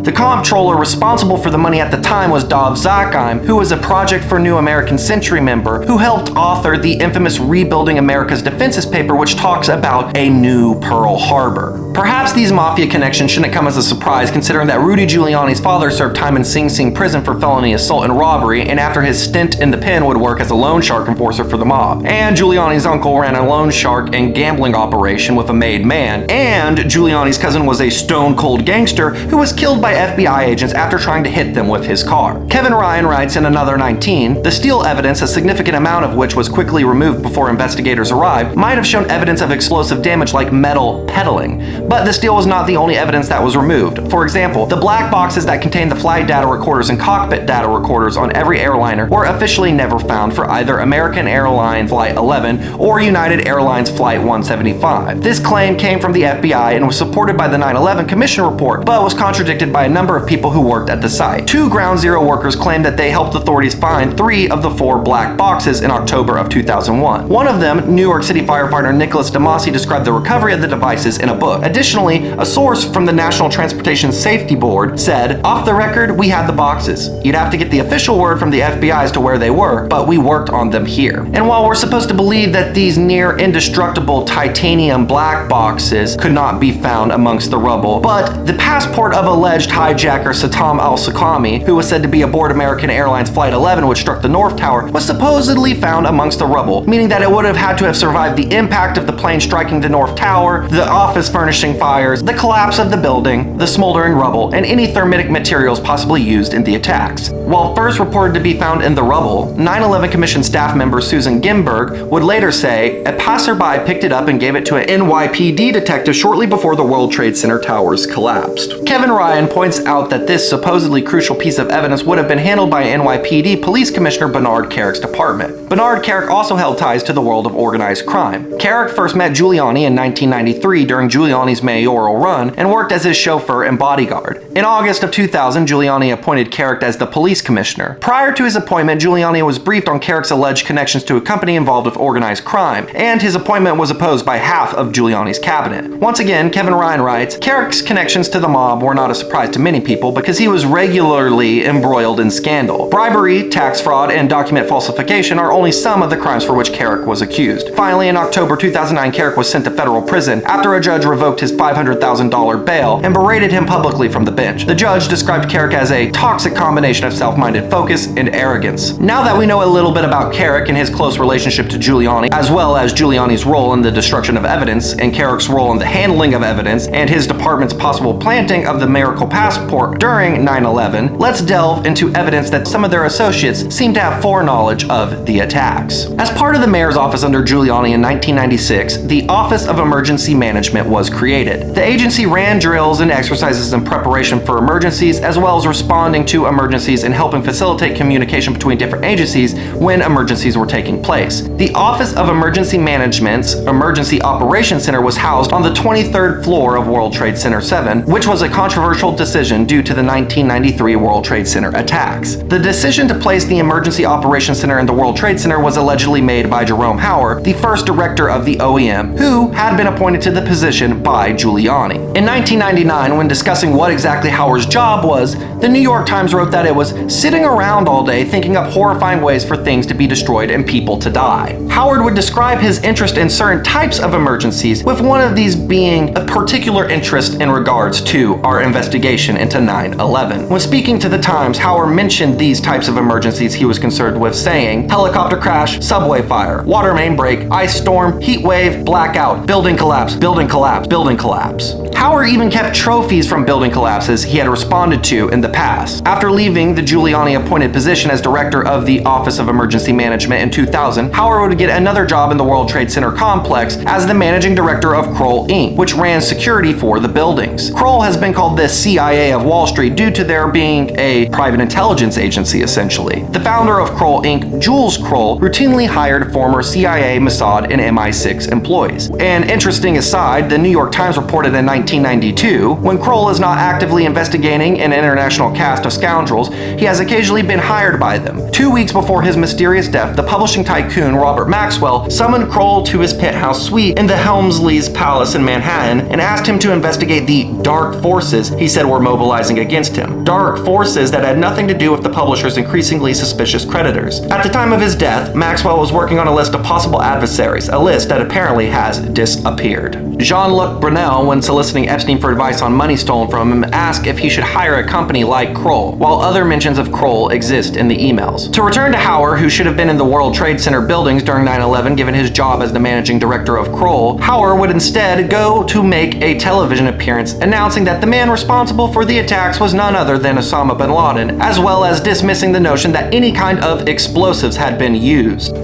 The comptroller responsible for the money at the time was Dov Zakheim, who was a Project for New American Century member who helped author the infamous Rebuilding America's Defenses paper, which talks about a new Pearl Harbor. Perhaps these mafia connections shouldn't come as a surprise, considering that Rudy Giuliani's father served time in Sing Sing prison for felony assault and robbery, and after his stint in the pen would work as a loan shark enforcer for the mob. And Giuliani's uncle ran a loan shark and gambling operation with a made man. And Giuliani's cousin was a stone-cold gangster who was killed by FBI agents after trying to hit them with his car. Kevin Ryan writes in Another 19, the steel evidence, a significant amount of which was quickly removed before investigators arrived, might have shown evidence of explosive damage like metal peddling. But the steel was not the only evidence that was removed. For example, the black boxes that contained the flight data recorders and cockpit data recorders on every airliner were officially never found for either American Airlines Flight 11 or United Airlines Flight 175. This claim came from the FBI and was supported by the 9/11 Commission report, but was contradicted by a number of people who worked at the site. 2 Ground Zero workers claimed that they helped authorities find 3 of the 4 black boxes in October of 2001. One of them, New York City firefighter Nicholas DeMasi, described the recovery of the devices in a book. Additionally, a source from the National Transportation Safety Board said, off the record, we had the boxes. You'd have to get the official word from the FBI as to where they were, but we worked on them here. And while we're supposed to believe that these near indestructible titanium black boxes could not be found amongst the rubble, but the passport of alleged hijacker Satam al-Sakami, who was said to be aboard American Airlines Flight 11 which struck the North Tower, was supposedly found amongst the rubble, meaning that it would have had to have survived the impact of the plane striking the North Tower, the office furnishing fires, the collapse of the building, the smoldering rubble, and any thermitic materials possibly used in the attacks. While first reported to be found in the rubble, 9/11 Commission staff member Susan Gimberg would later say, a passerby picked it up and gave it to an NYPD detective shortly before the World Trade Center towers collapsed. Kevin Ryan points out that this supposedly crucial piece of evidence would have been handled by NYPD Police Commissioner Bernard Kerrick's department. Bernard Kerrick also held ties to the world of organized crime. Kerrick first met Giuliani in 1993 during Giuliani's mayoral run and worked as his chauffeur and bodyguard. In August of 2000, Giuliani appointed Kerrick as the police commissioner. Prior to his appointment, Giuliani was briefed on Kerrick's alleged connections to a company involved with organized crime, and his appointment was opposed by half of Giuliani's cabinet. Once again, Kevin Ryan writes, Kerrick's connections to the mob were not a surprise to many people because he was regularly embroiled in scandal. Bribery, tax fraud, and document falsification are only some of the crimes for which Kerrick was accused. Finally, in October 2009, Kerrick was sent to federal prison after a judge revoked his $500,000 bail and berated him publicly from the bench. The judge described Kerrick as a toxic combination of self-minded focus and arrogance. Now that we know a little bit about Kerrick and his close relationship to Giuliani, as well as Giuliani's role in the destruction of evidence and Kerrick's role in the handling of evidence and his department's possible planting of the Miracle passport during 9/11, let's delve into evidence that some of their associates seem to have foreknowledge of the attacks. As part of the mayor's office under Giuliani in 1996, the Office of Emergency Management was created. The agency ran drills and exercises in preparation for emergencies, as well as responding to emergencies and helping facilitate communication between different agencies when emergencies were taking place. The Office of Emergency Management's Emergency Operations Center was housed on the 23rd floor of World Trade Center 7, which was a controversial decision due to the 1993 World Trade Center attacks. The decision to place the Emergency Operations Center in the World Trade Center was allegedly made by Jerome Hauer, the first director of the OEM, who had been appointed to the position by Giuliani. In 1999, when discussing what exactly Hauer's job was, the New York Times wrote that it was sitting around all day thinking up horrifying ways for things to be destroyed and people to die. Howard would describe his interest in certain types of emergencies, with one of these being a particular interest in regards to our investigation into 9/11. When speaking to the Times, Howard mentioned these types of emergencies he was concerned with, saying helicopter crash, subway fire, water main break, ice storm, heat wave, blackout, building collapse, building collapse, building collapse. Howard even kept trophies from building collapses he had responded to in the past. After leaving the Giuliani-appointed position as director of the Office of Emergency Management in 2000, Howard would get another job in the World Trade Center complex as the managing director of Kroll Inc., which ran security for the buildings. Kroll has been called the CIA of Wall Street due to there being a private intelligence agency, essentially. The founder of Kroll Inc., Jules Kroll, routinely hired former CIA, Mossad, and MI6 employees. An interesting aside, the New York Times reported in 1992, when Kroll is not actively investigating an international cast of scoundrels, he has occasionally been hired by them. 2 weeks before his mysterious death, the publishing tycoon Robert Maxwell summoned Kroll to his penthouse suite in the Helmsley's Palace in Manhattan and asked him to investigate the dark forces he said were mobilizing against him. Dark forces that had nothing to do with the publisher's increasingly suspicious creditors. At the time of his death, Maxwell was working on a list of possible adversaries, a list that apparently has disappeared. Jean-Luc Brunel, when soliciting Epstein for advice on money stolen from him, asked if he should hire a company like Kroll, while other mentions of Kroll exist in the emails. To return to Hauer, who should have been in the World Trade Center buildings during 9/11 given his job as the managing director of Kroll, Hauer would instead go to make a television appearance announcing that the man responsible for the attacks was none other than Osama bin Laden, as well as dismissing the notion that any kind of explosives had been used.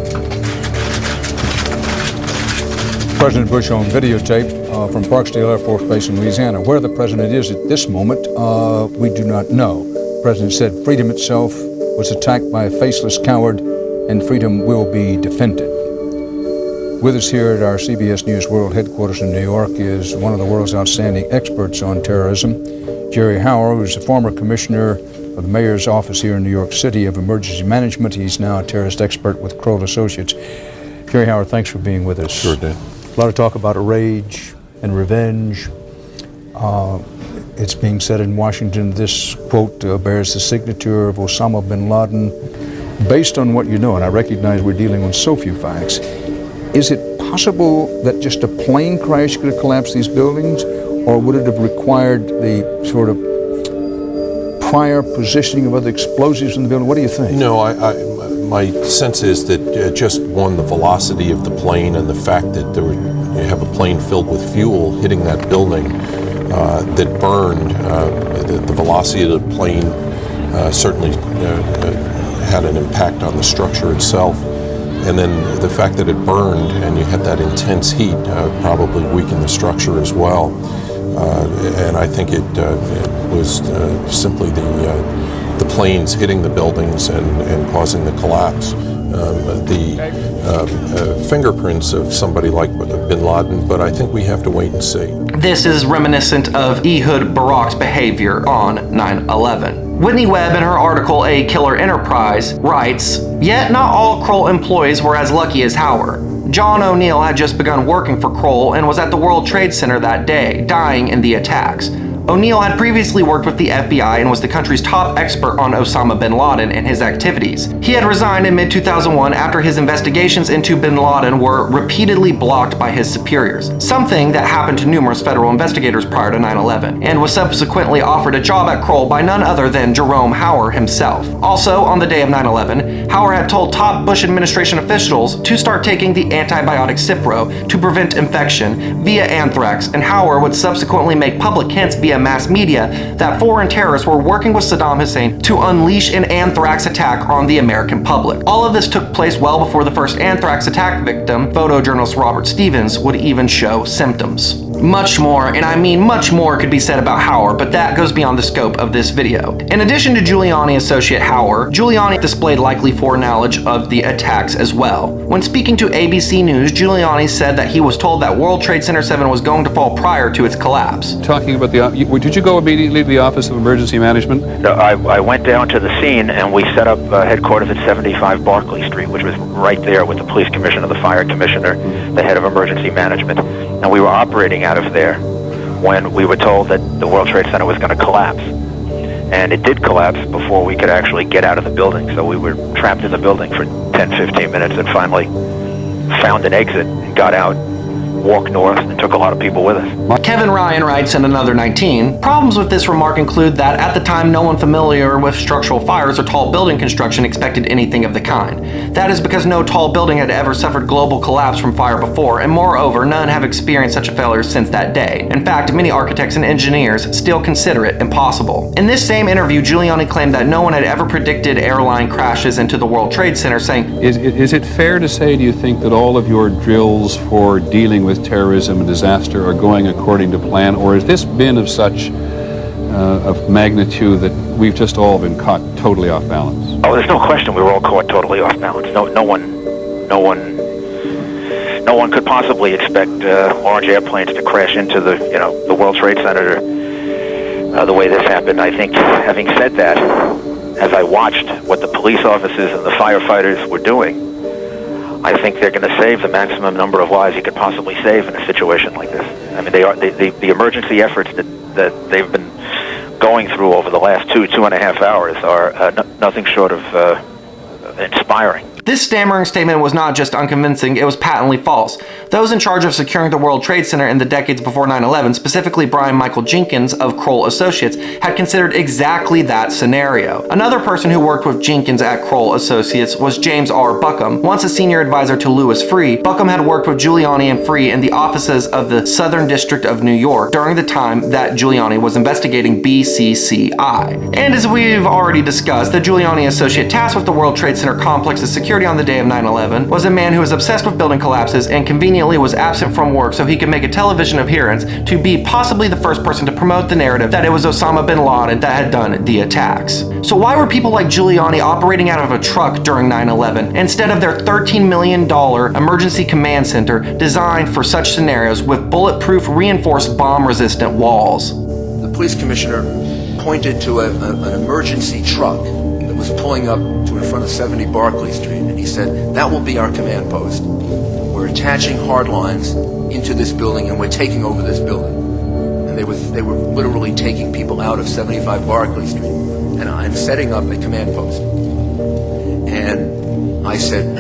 President Bush on videotape from Parksdale Air Force Base in Louisiana. Where the president is at this moment, we do not know. The president said freedom itself was attacked by a faceless coward, and freedom will be defended. With us here at our CBS News World headquarters in New York is one of the world's outstanding experts on terrorism, Jerry Hauer, who's a former commissioner of the mayor's office here in New York City of Emergency Management. He's now a terrorist expert with Kroll Associates. Jerry Hauer, thanks for being with us. Sure did. A lot of talk about rage and revenge. It's being said in Washington, this quote bears the signature of Osama bin Laden. Based on what you know, and I recognize we're dealing with so few facts, is it possible that just a plane crash could have collapsed these buildings, or would it have required the sort of prior positioning of other explosives in the building? What do you think? No, my sense is that just one, the velocity of the plane and the fact that you have a plane filled with fuel hitting that building that burned, the velocity of the plane certainly had an impact on the structure itself. And then the fact that it burned and you had that intense heat probably weakened the structure as well. And I think it was simply the planes hitting the buildings and causing the collapse. The fingerprints of somebody like bin Laden, but I think we have to wait and see. This is reminiscent of Ehud Barak's behavior on 9/11. Whitney Webb, in her article A Killer Enterprise, writes, "Yet not all Kroll employees were as lucky as Hauer. John O'Neill had just begun working for Kroll and was at the World Trade Center that day, dying in the attacks. O'Neill had previously worked with the FBI and was the country's top expert on Osama bin Laden and his activities. He had resigned in mid-2001 after his investigations into bin Laden were repeatedly blocked by his superiors, something that happened to numerous federal investigators prior to 9/11, and was subsequently offered a job at Kroll by none other than Jerome Hauer himself. Also, on the day of 9/11, Hauer had told top Bush administration officials to start taking the antibiotic Cipro to prevent infection via anthrax, and Hauer would subsequently make public hints via via mass media that foreign terrorists were working with Saddam Hussein to unleash an anthrax attack on the American public. All of this took place well before the first anthrax attack victim, photojournalist Robert Stevens, would even show symptoms. Much more, and I mean much more, could be said about Hauer, but that goes beyond the scope of this video. In addition to Giuliani associate Hauer, Giuliani displayed likely foreknowledge of the attacks as well. When speaking to ABC News, Giuliani said that he was told that World Trade Center 7 was going to fall prior to its collapse. Talking about did you go immediately to the Office of Emergency Management? I went down to the scene and we set up headquarters at 75 Barclay Street, which was right there with the police commissioner, the fire commissioner, the head of emergency management. And we were operating out of there when we were told that the World Trade Center was going to collapse. And it did collapse before we could actually get out of the building. So we were trapped in the building for 10, 15 minutes and finally found an exit and got out, walked north, and took a lot of people with us. Kevin Ryan writes in another 19, problems with this remark include that at the time no one familiar with structural fires or tall building construction expected anything of the kind. That is because no tall building had ever suffered global collapse from fire before, and moreover, none have experienced such a failure since that day. In fact, many architects and engineers still consider it impossible. In this same interview, Giuliani claimed that no one had ever predicted airline crashes into the World Trade Center, saying, Is it fair to say, do you think, that all of your drills for dealing with terrorism and disaster are going according to plan, or has this been of such of magnitude that we've just all been caught totally off balance? Oh, there's no question we were all caught totally off balance. No one could possibly expect large airplanes to crash into the World Trade Center the way this happened. I think, having said that, as I watched what the police officers and the firefighters were doing, I think they're going to save the maximum number of lives you could possibly save in a situation like this. I mean, the emergency efforts that they've been going through over the last 2.5 hours are nothing short of inspiring. This stammering statement was not just unconvincing, it was patently false. Those in charge of securing the World Trade Center in the decades before 9/11, specifically Brian Michael Jenkins of Kroll Associates, had considered exactly that scenario. Another person who worked with Jenkins at Kroll Associates was James R. Buckham. Once a senior advisor to Louis Freeh, Buckham had worked with Giuliani and Freeh in the offices of the Southern District of New York during the time that Giuliani was investigating BCCI. And as we've already discussed, the Giuliani associate tasked with the World Trade Center complex's security on the day of 9/11 was a man who was obsessed with building collapses and conveniently was absent from work so he could make a television appearance to be possibly the first person to promote the narrative that it was Osama bin Laden that had done the attacks. So why were people like Giuliani operating out of a truck during 9/11 instead of their $13 million emergency command center designed for such scenarios with bulletproof reinforced bomb-resistant walls? The police commissioner pointed to an emergency truck that was pulling up to in front of 70 Barclay Street, and he said, that will be our command post. We're attaching hard lines into this building and we're taking over this building. And they were literally taking people out of 75 Barclay Street. And I'm setting up a command post. And I said,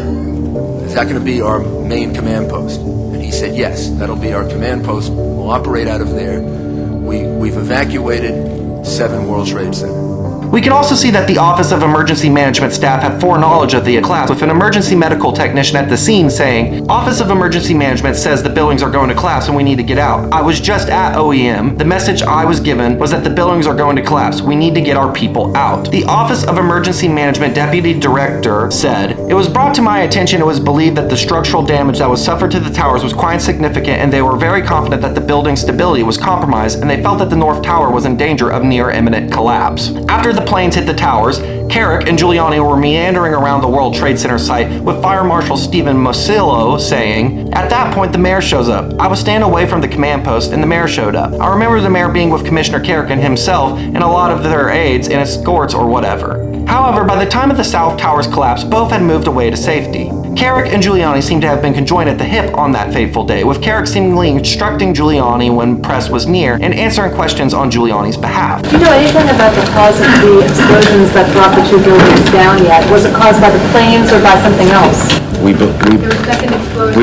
is that going to be our main command post? And he said, yes, that'll be our command post. We'll operate out of there. We've evacuated 7 World Trade Center. We can also see that the Office of Emergency Management staff had foreknowledge of the collapse, with an emergency medical technician at the scene saying, Office of Emergency Management says the buildings are going to collapse and we need to get out. I was just at OEM. The message I was given was that the buildings are going to collapse. We need to get our people out. The Office of Emergency Management Deputy Director said, it was brought to my attention it was believed that the structural damage that was suffered to the towers was quite significant and they were very confident that the building's stability was compromised and they felt that the North Tower was in danger of near imminent collapse. After the planes hit the towers, Carrick and Giuliani were meandering around the World Trade Center site with Fire Marshal Stephen Mosillo saying, at that point the mayor shows up. I was standing away from the command post and the mayor showed up. I remember the mayor being with Commissioner Carrick and himself and a lot of their aides and escorts or whatever. However, by the time of the South Tower's collapse, both had moved away to safety. Carrick and Giuliani seem to have been conjoined at the hip on that fateful day, with Carrick seemingly instructing Giuliani when press was near and answering questions on Giuliani's behalf. Do you know anything about the cause of the explosions that brought the 2 buildings down yet? Was it caused by the planes or by something else? We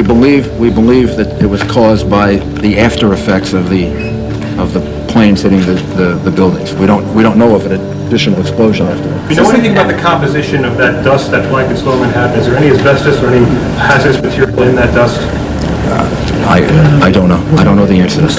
believe that it was caused by the after effects of the planes hitting the buildings. We don't know of an additional explosion after that. Do you know anything about the composition of that dust that Blankenstorm had? Is there any asbestos or any hazardous material in that dust? I don't know. I don't know the answer to this.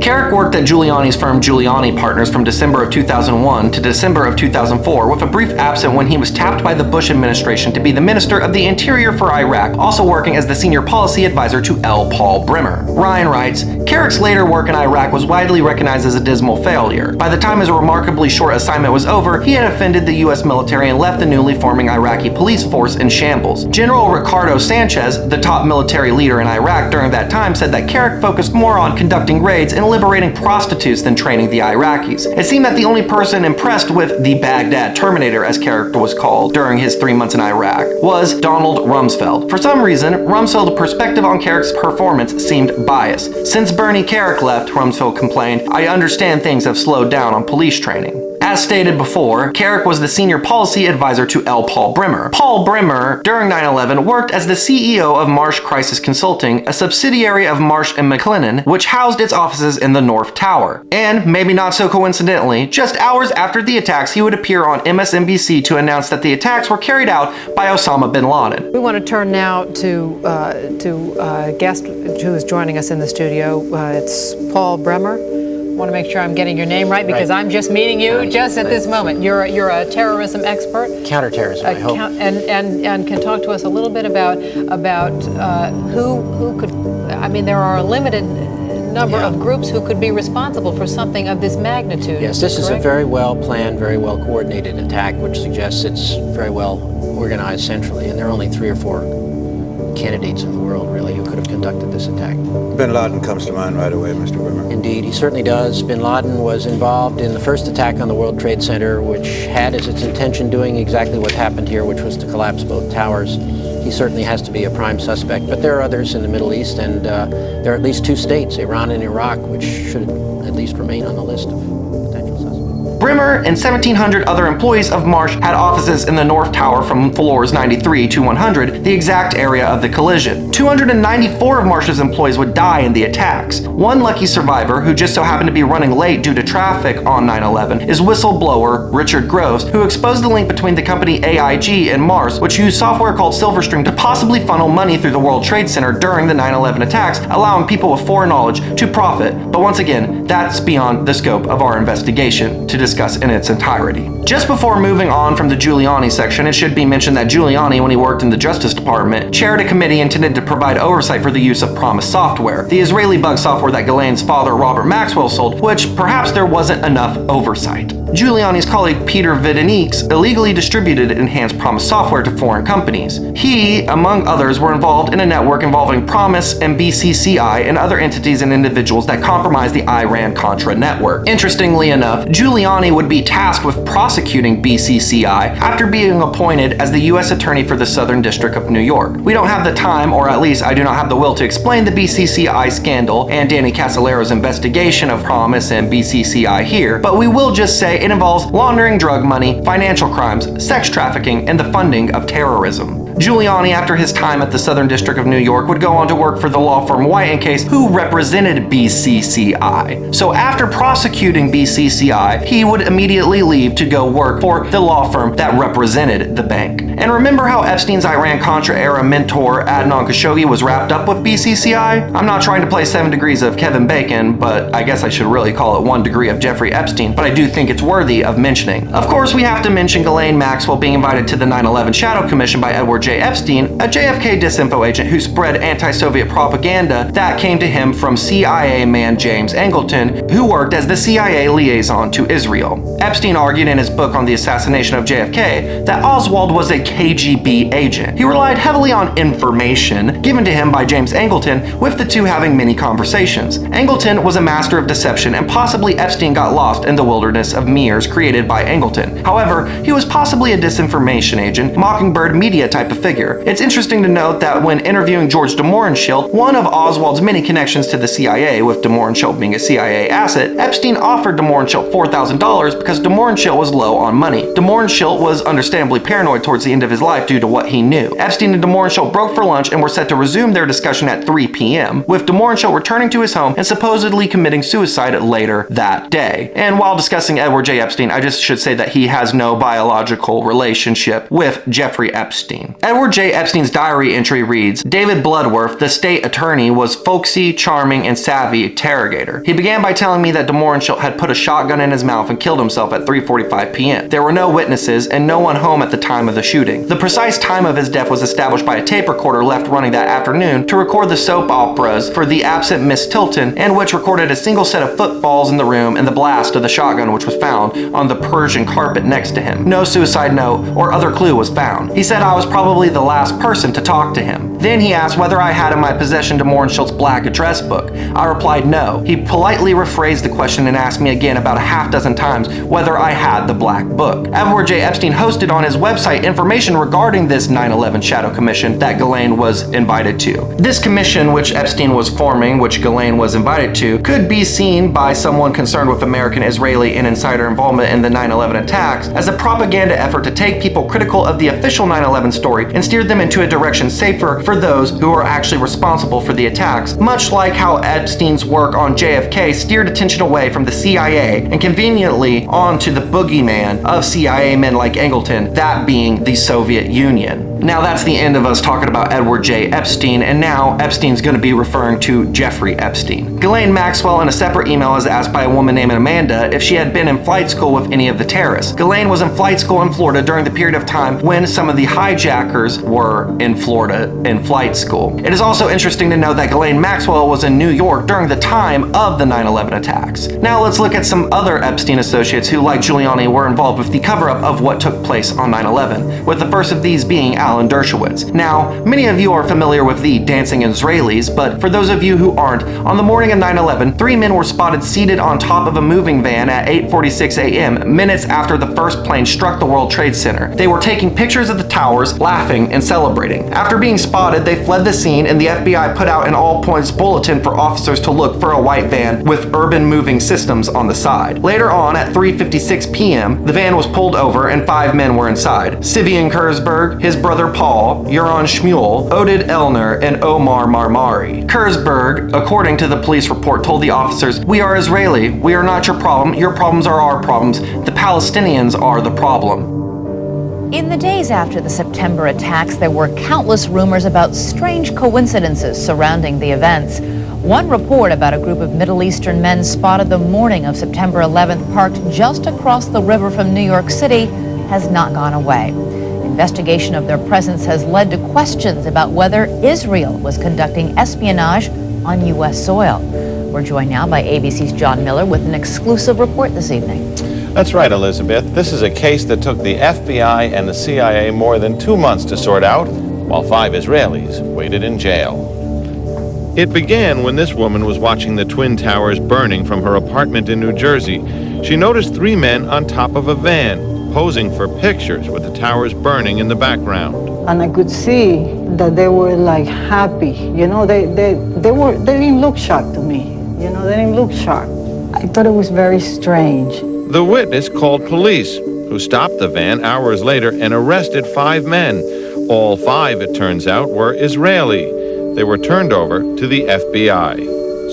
Carrick worked at Giuliani's firm Giuliani Partners from December of 2001 to December of 2004, with a brief absence when he was tapped by the Bush administration to be the Minister of the Interior for Iraq, also working as the senior policy advisor to L. Paul Bremer. Ryan writes, Carrick's later work in Iraq was widely recognized as a dismal failure. By the time his remarkably short assignment was over, he had offended the U.S. military and left the newly forming Iraqi police force in shambles. General Ricardo Sanchez, the top military leader in Iraq during that time, said that Carrick focused more on conducting raids and liberating prostitutes than training the Iraqis. It seemed that the only person impressed with the Baghdad Terminator, as Carrick was called, during his 3 months in Iraq, was Donald Rumsfeld. For some reason, Rumsfeld's perspective on Carrick's performance seemed biased. Since Bernie Carrick left, Rumsfeld complained, I understand things have slowed down on police training. As stated before, Carrick was the senior policy advisor to L. Paul Bremer. Paul Bremer, during 9/11, worked as the CEO of Marsh Crisis Consulting, a subsidiary of Marsh & McLennan, which housed its offices in the North Tower. And, maybe not so coincidentally, just hours after the attacks, he would appear on MSNBC to announce that the attacks were carried out by Osama bin Laden. We want to turn now to a guest who is joining us in the studio. It's Paul Bremer. I want to make sure I'm getting your name right because I'm just meeting you just at this moment. You're a terrorism expert, counterterrorism. I hope, and can talk to us a little bit about who could. I mean, there are a limited number of groups who could be responsible for something of this magnitude. Yes, this is a very well planned, very well coordinated attack, which suggests it's very well organized centrally, and there are only 3 or 4 candidates in the world, really, who could have conducted this attack. Bin Laden comes to mind right away, Mr. Bremer. Indeed, he certainly does. Bin Laden was involved in the first attack on the World Trade Center, which had as its intention doing exactly what happened here, which was to collapse both towers. He certainly has to be a prime suspect, but there are others in the Middle East, and there are at least 2 states, Iran and Iraq, which should at least remain on the list of potential suspects. Bremer and 1,700 other employees of Marsh had offices in the North Tower from floors 93 to 100, the exact area of the collision. 294 of Marsh's employees would die in the attacks. One lucky survivor, who just so happened to be running late due to traffic on 9/11, is whistleblower Richard Groves, who exposed the link between the company AIG and Marsh, which used software called Silverstream to possibly funnel money through the World Trade Center during the 9/11 attacks, allowing people with foreknowledge to profit. But once again, that's beyond the scope of our investigation to discuss in its entirety. Just before moving on from the Giuliani section, it should be mentioned that Giuliani, when he worked in the Justice Department, chaired a committee intended to provide oversight for the use of Promise software, the Israeli bug software that Ghislaine's father Robert Maxwell sold, which perhaps there wasn't enough oversight. Giuliani's colleague Peter Vidanieks illegally distributed enhanced Promise software to foreign companies. He, among others, were involved in a network involving Promise and BCCI and other entities and individuals that compromised the Iran-Contra network. Interestingly enough, Giuliani would be tasked with prosecuting BCCI after being appointed as the U.S. Attorney for the Southern District of New York. We don't have the time, or at least I do not have the will, to explain the BCCI scandal and Danny Casalero's investigation of Promise and BCCI here, but we will just say it involves laundering drug money, financial crimes, sex trafficking, and the funding of terrorism. Giuliani, after his time at the Southern District of New York, would go on to work for the law firm White & Case, who represented BCCI. So after prosecuting BCCI, he would immediately leave to go work for the law firm that represented the bank. And remember how Epstein's Iran-Contra era mentor Adnan Khashoggi was wrapped up with BCCI? I'm not trying to play 7 degrees of Kevin Bacon, but I guess I should really call it 1 degree of Jeffrey Epstein, but I do think it's worthy of mentioning. Of course, we have to mention Ghislaine Maxwell being invited to the 9/11 Shadow Commission by Edward J. Epstein, a JFK disinfo agent who spread anti-Soviet propaganda that came to him from CIA man James Angleton, who worked as the CIA liaison to Israel. Epstein argued in his book on the assassination of JFK that Oswald was a KGB agent. He relied heavily on information given to him by James Angleton, with the two having many conversations. Angleton was a master of deception, and possibly Epstein got lost in the wilderness of mirrors created by Angleton. However, he was possibly a disinformation agent, Mockingbird media type of figure. It's interesting to note that when interviewing George de Mohrenschildt, one of Oswald's many connections to the CIA, with de Mohrenschildt being a CIA asset, Epstein offered de Mohrenschildt $4,000 because de Mohrenschildt was low on money. De Mohrenschildt was understandably paranoid towards the end of his life due to what he knew. Epstein and de Mohrenschildt broke for lunch and were set to resume their discussion at 3 p.m., with de Mohrenschildt returning to his home and supposedly committing suicide later that day. And while discussing Edward J. Epstein, I just should say that he has no biological relationship with Jeffrey Epstein. Edward J. Epstein's diary entry reads, David Bloodworth, the state attorney, was folksy, charming, and savvy interrogator. He began by telling me that DeMorenschildt had put a shotgun in his mouth and killed himself at 3:45 p.m. There were no witnesses and no one home at the time of the shooting. The precise time of his death was established by a tape recorder left running that afternoon to record the soap operas for the absent Miss Tilton, and which recorded a single set of footfalls in the room and the blast of the shotgun which was found on the Persian carpet next to him. No suicide note or other clue was found. He said I was probably the last person to talk to him. Then he asked whether I had in my possession DeMorenschildt's black address book. I replied no. He politely rephrased the question and asked me again about a half dozen times whether I had the black book. Edward J. Epstein hosted on his website information regarding this 9/11 Shadow Commission that Ghislaine was invited to. This commission, which Epstein was forming, which Ghislaine was invited to, could be seen by someone concerned with American, Israeli, and insider involvement in the 9/11 attacks as a propaganda effort to take people critical of the official 9/11 story and steer them into a direction safer for those who are actually responsible for the attacks, much like how Epstein's work on JFK steered attention away from the CIA and conveniently onto the boogeyman of CIA men like Angleton, that being the Soviet Union. Now that's the end of us talking about Edward J. Epstein, and now Epstein's going to be referring to Jeffrey Epstein. Ghislaine Maxwell in a separate email is asked by a woman named Amanda if she had been in flight school with any of the terrorists. Ghislaine was in flight school in Florida during the period of time when some of the hijackers were in Florida in flight school. It is also interesting to know that Ghislaine Maxwell was in New York during the time of the 9/11 attacks. Now let's look at some other Epstein associates who, like Giuliani, were involved with the cover-up of what took place on 9/11, with the first of these being Alan Dershowitz. Now, many of you are familiar with the dancing Israelis, but for those of you who aren't, on the morning of 9/11, 3 men were spotted seated on top of a moving van at 8:46 a.m., minutes after the first plane struck the World Trade Center. They were taking pictures of the towers, laughing and celebrating. After being spotted, they fled the scene, and the FBI put out an all-points bulletin for officers to look for a white van with urban moving systems on the side. Later on, at 3:56 p.m., the van was pulled over and 5 men were inside. Sivian Kurzberg, his brother Paul, Yoron Shmuel, Oded Elner, and Omar Marmari. Kurzberg, according to the police report, told the officers, "We are Israeli. We are not your problem. Your problems are our problems. The Palestinians are the problem." In the days after the September attacks, there were countless rumors about strange coincidences surrounding the events. One report about a group of Middle Eastern men spotted the morning of September 11th parked just across the river from New York City has not gone away. Investigation of their presence has led to questions about whether Israel was conducting espionage on U.S. soil. We're joined now by ABC's John Miller with an exclusive report this evening. That's right, Elizabeth. This is a case that took the FBI and the CIA more than 2 months to sort out, while 5 Israelis waited in jail. It began when this woman was watching the Twin Towers burning from her apartment in New Jersey. She noticed 3 men on top of a van, posing for pictures with the towers burning in the background. And I could see that they were like happy. You know, they didn't look shocked to me. You know, they didn't look shocked. I thought it was very strange. The witness called police, who stopped the van hours later and arrested 5 men. All 5, it turns out, were Israeli. They were turned over to the FBI.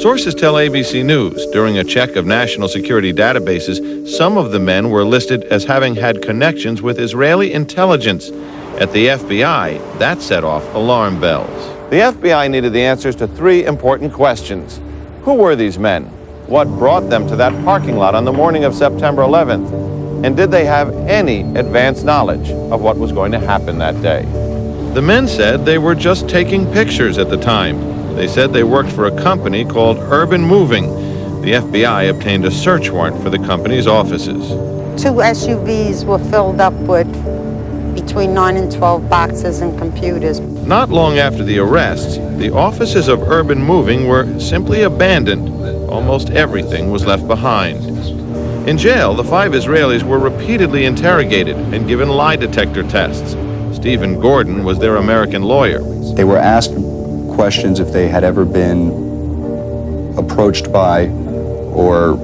Sources tell ABC News during a check of national security databases, some of the men were listed as having had connections with Israeli intelligence. At the FBI, that set off alarm bells. The FBI needed the answers to 3 important questions. Who were these men? What brought them to that parking lot on the morning of September 11th? And did they have any advanced knowledge of what was going to happen that day? The men said they were just taking pictures at the time. They said they worked for a company called Urban Moving. The FBI obtained a search warrant for the company's offices. 2 SUVs were filled up with between 9 and 12 boxes and computers. Not long after the arrests, the offices of Urban Moving were simply abandoned. Almost everything was left behind. In jail, the 5 Israelis were repeatedly interrogated and given lie detector tests. Stephen Gordon was their American lawyer. They were asked questions if they had ever been approached by or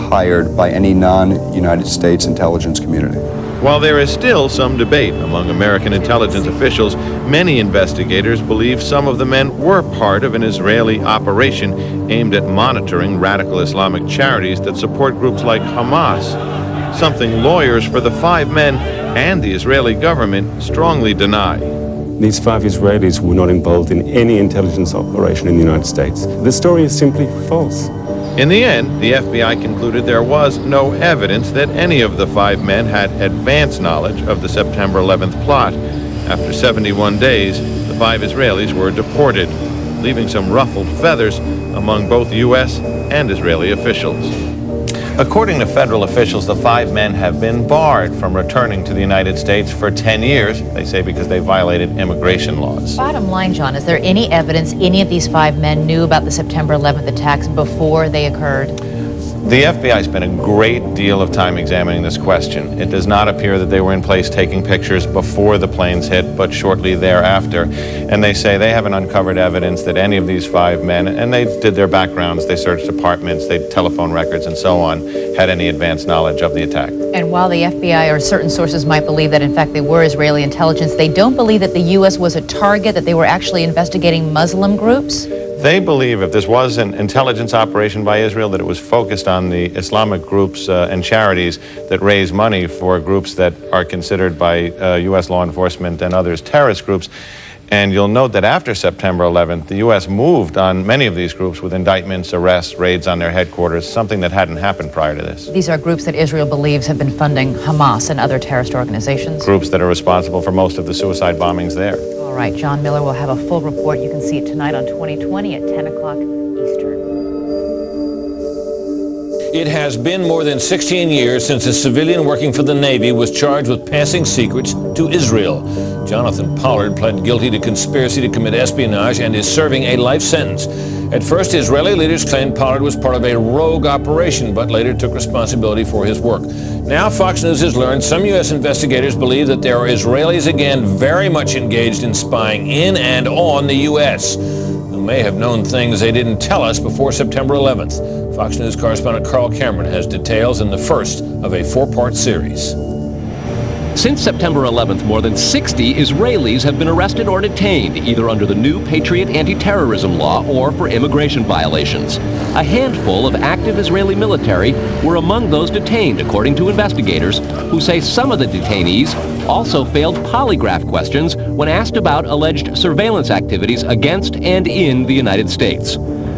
hired by any non-United States intelligence community. While there is still some debate among American intelligence officials, many investigators believe some of the men were part of an Israeli operation aimed at monitoring radical Islamic charities that support groups like Hamas, something lawyers for the 5 men and the Israeli government strongly deny. These 5 Israelis were not involved in any intelligence operation in the United States. This story is simply false. In the end, the FBI concluded there was no evidence that any of the 5 men had advance knowledge of the September 11th plot. After 71 days, the 5 Israelis were deported, leaving some ruffled feathers among both U.S. and Israeli officials. According to federal officials, the 5 men have been barred from returning to the United States for 10 years, they say because they violated immigration laws. Bottom line, John, is there any evidence any of these 5 men knew about the September 11th attacks before they occurred? The FBI spent a great deal of time examining this question. It does not appear that they were in place taking pictures before the planes hit, but shortly thereafter. And they say they haven't uncovered evidence that any of these 5 men, and they did their backgrounds, they searched apartments, they telephone records and so on, had any advanced knowledge of the attack. And while the FBI or certain sources might believe that in fact they were Israeli intelligence, they don't believe that the U.S. was a target, that they were actually investigating Muslim groups? They believe if this was an intelligence operation by Israel, that it was focused on the Islamic groups and charities that raise money for groups that are considered by U.S. law enforcement and others terrorist groups. And you'll note that after September 11th, the U.S. moved on many of these groups with indictments, arrests, raids on their headquarters, something that hadn't happened prior to this. These are groups that Israel believes have been funding Hamas and other terrorist organizations. Groups that are responsible for most of the suicide bombings there. All right, John Miller will have a full report. You can see it tonight on 2020 at 10 o'clock Eastern. It has been more than 16 years since a civilian working for the Navy was charged with passing secrets to Israel. Jonathan Pollard pled guilty to conspiracy to commit espionage and is serving a life sentence. At first, Israeli leaders claimed Pollard was part of a rogue operation, but later took responsibility for his work. Now, Fox News has learned some U.S. investigators believe that there are Israelis again very much engaged in spying in and on the U.S., who may have known things they didn't tell us before September 11th. Fox News correspondent Carl Cameron has details in the first of a 4-part series. Since September 11th, more than 60 Israelis have been arrested or detained, either under the new Patriot anti-terrorism law or for immigration violations. A handful of active Israeli military were among those detained, according to investigators, who say some of the detainees also failed polygraph questions when asked about alleged surveillance activities against and in the United States.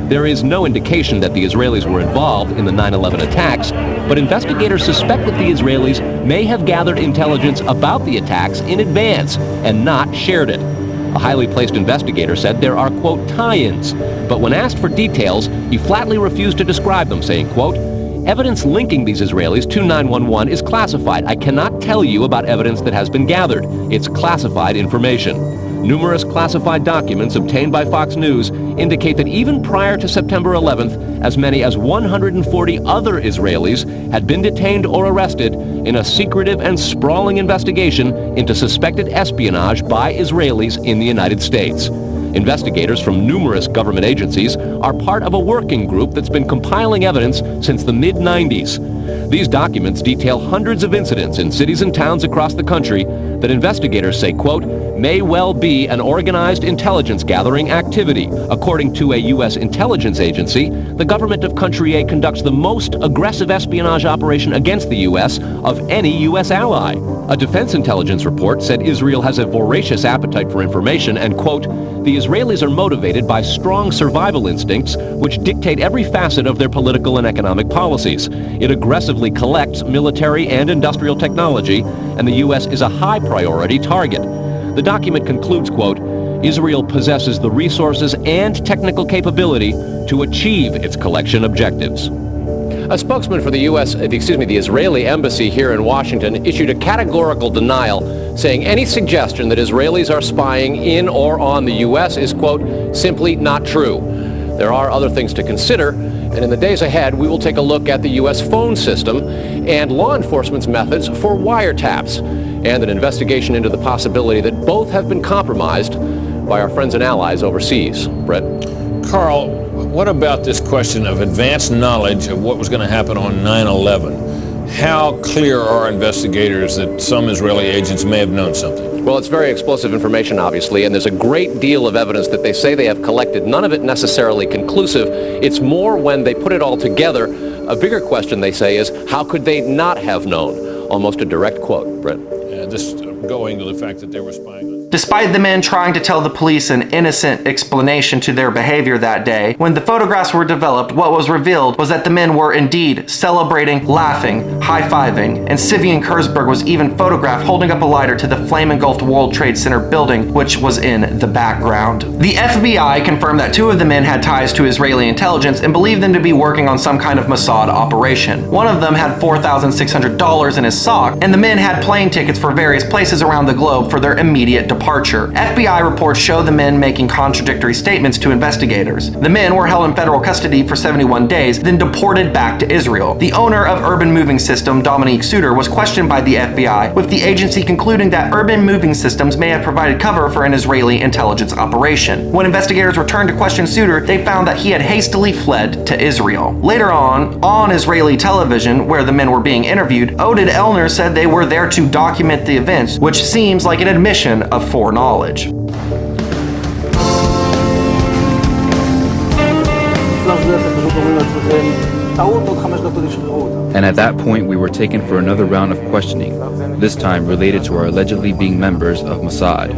There is no indication that the Israelis were involved in the 9/11 attacks, but investigators suspect that the Israelis may have gathered intelligence about the attacks in advance and not shared it. A highly placed investigator said there are, quote, tie-ins, but when asked for details, he flatly refused to describe them, saying, quote, evidence linking these Israelis to 9/11 is classified. I cannot tell you about evidence that has been gathered. It's classified information. Numerous classified documents obtained by Fox News indicate that even prior to September 11th, as many as 140 other Israelis had been detained or arrested in a secretive and sprawling investigation into suspected espionage by Israelis in the United States. Investigators from numerous government agencies are part of a working group that's been compiling evidence since the mid-90s. These documents detail hundreds of incidents in cities and towns across the country that investigators say, quote, may well be an organized intelligence gathering activity. According to a U.S. intelligence agency, the government of country A conducts the most aggressive espionage operation against the U.S. of any U.S. ally. A defense intelligence report said Israel has a voracious appetite for information and, quote, the Israelis are motivated by strong survival instincts which dictate every facet of their political and economic policies. It aggressively collects military and industrial technology, and the U.S. is a high priority target. The document concludes, quote, Israel possesses the resources and technical capability to achieve its collection objectives. A spokesman for the the Israeli embassy here in Washington issued a categorical denial, saying any suggestion that Israelis are spying in or on the U.S. is, quote, simply not true. There are other things to consider, and in the days ahead, we will take a look at the U.S. phone system and law enforcement's methods for wiretaps, and an investigation into the possibility that both have been compromised by our friends and allies overseas. Brett? Carl, what about this question of advanced knowledge of what was going to happen on 9/11? How clear are investigators that some Israeli agents may have known something? Well, it's very explosive information, obviously, and there's a great deal of evidence that they say they have collected, none of it necessarily conclusive. It's more when they put it all together. A bigger question, they say, is how could they not have known? Almost a direct quote, Brett. This going to the fact that they were spying on Despite the men trying to tell the police an innocent explanation to their behavior that day, when the photographs were developed, what was revealed was that the men were indeed celebrating, laughing, high-fiving, and Sivian Kurzberg was even photographed holding up a lighter to the flame-engulfed World Trade Center building, which was in the background. The FBI confirmed that 2 of the men had ties to Israeli intelligence and believed them to be working on some kind of Mossad operation. One of them had $4,600 in his sock, and the men had plane tickets for various places around the globe for their immediate departure. FBI reports show the men making contradictory statements to investigators. The men were held in federal custody for 71 days, then deported back to Israel. The owner of Urban Moving System, Dominique Suter, was questioned by the FBI, with the agency concluding that Urban Moving Systems may have provided cover for an Israeli intelligence operation. When investigators returned to question Suter, they found that he had hastily fled to Israel. Later on Israeli television, where the men were being interviewed, Oded Elner said they were there to document the events, which seems like an admission of foreknowledge. And at that point, we were taken for another round of questioning, this time related to our allegedly being members of Mossad.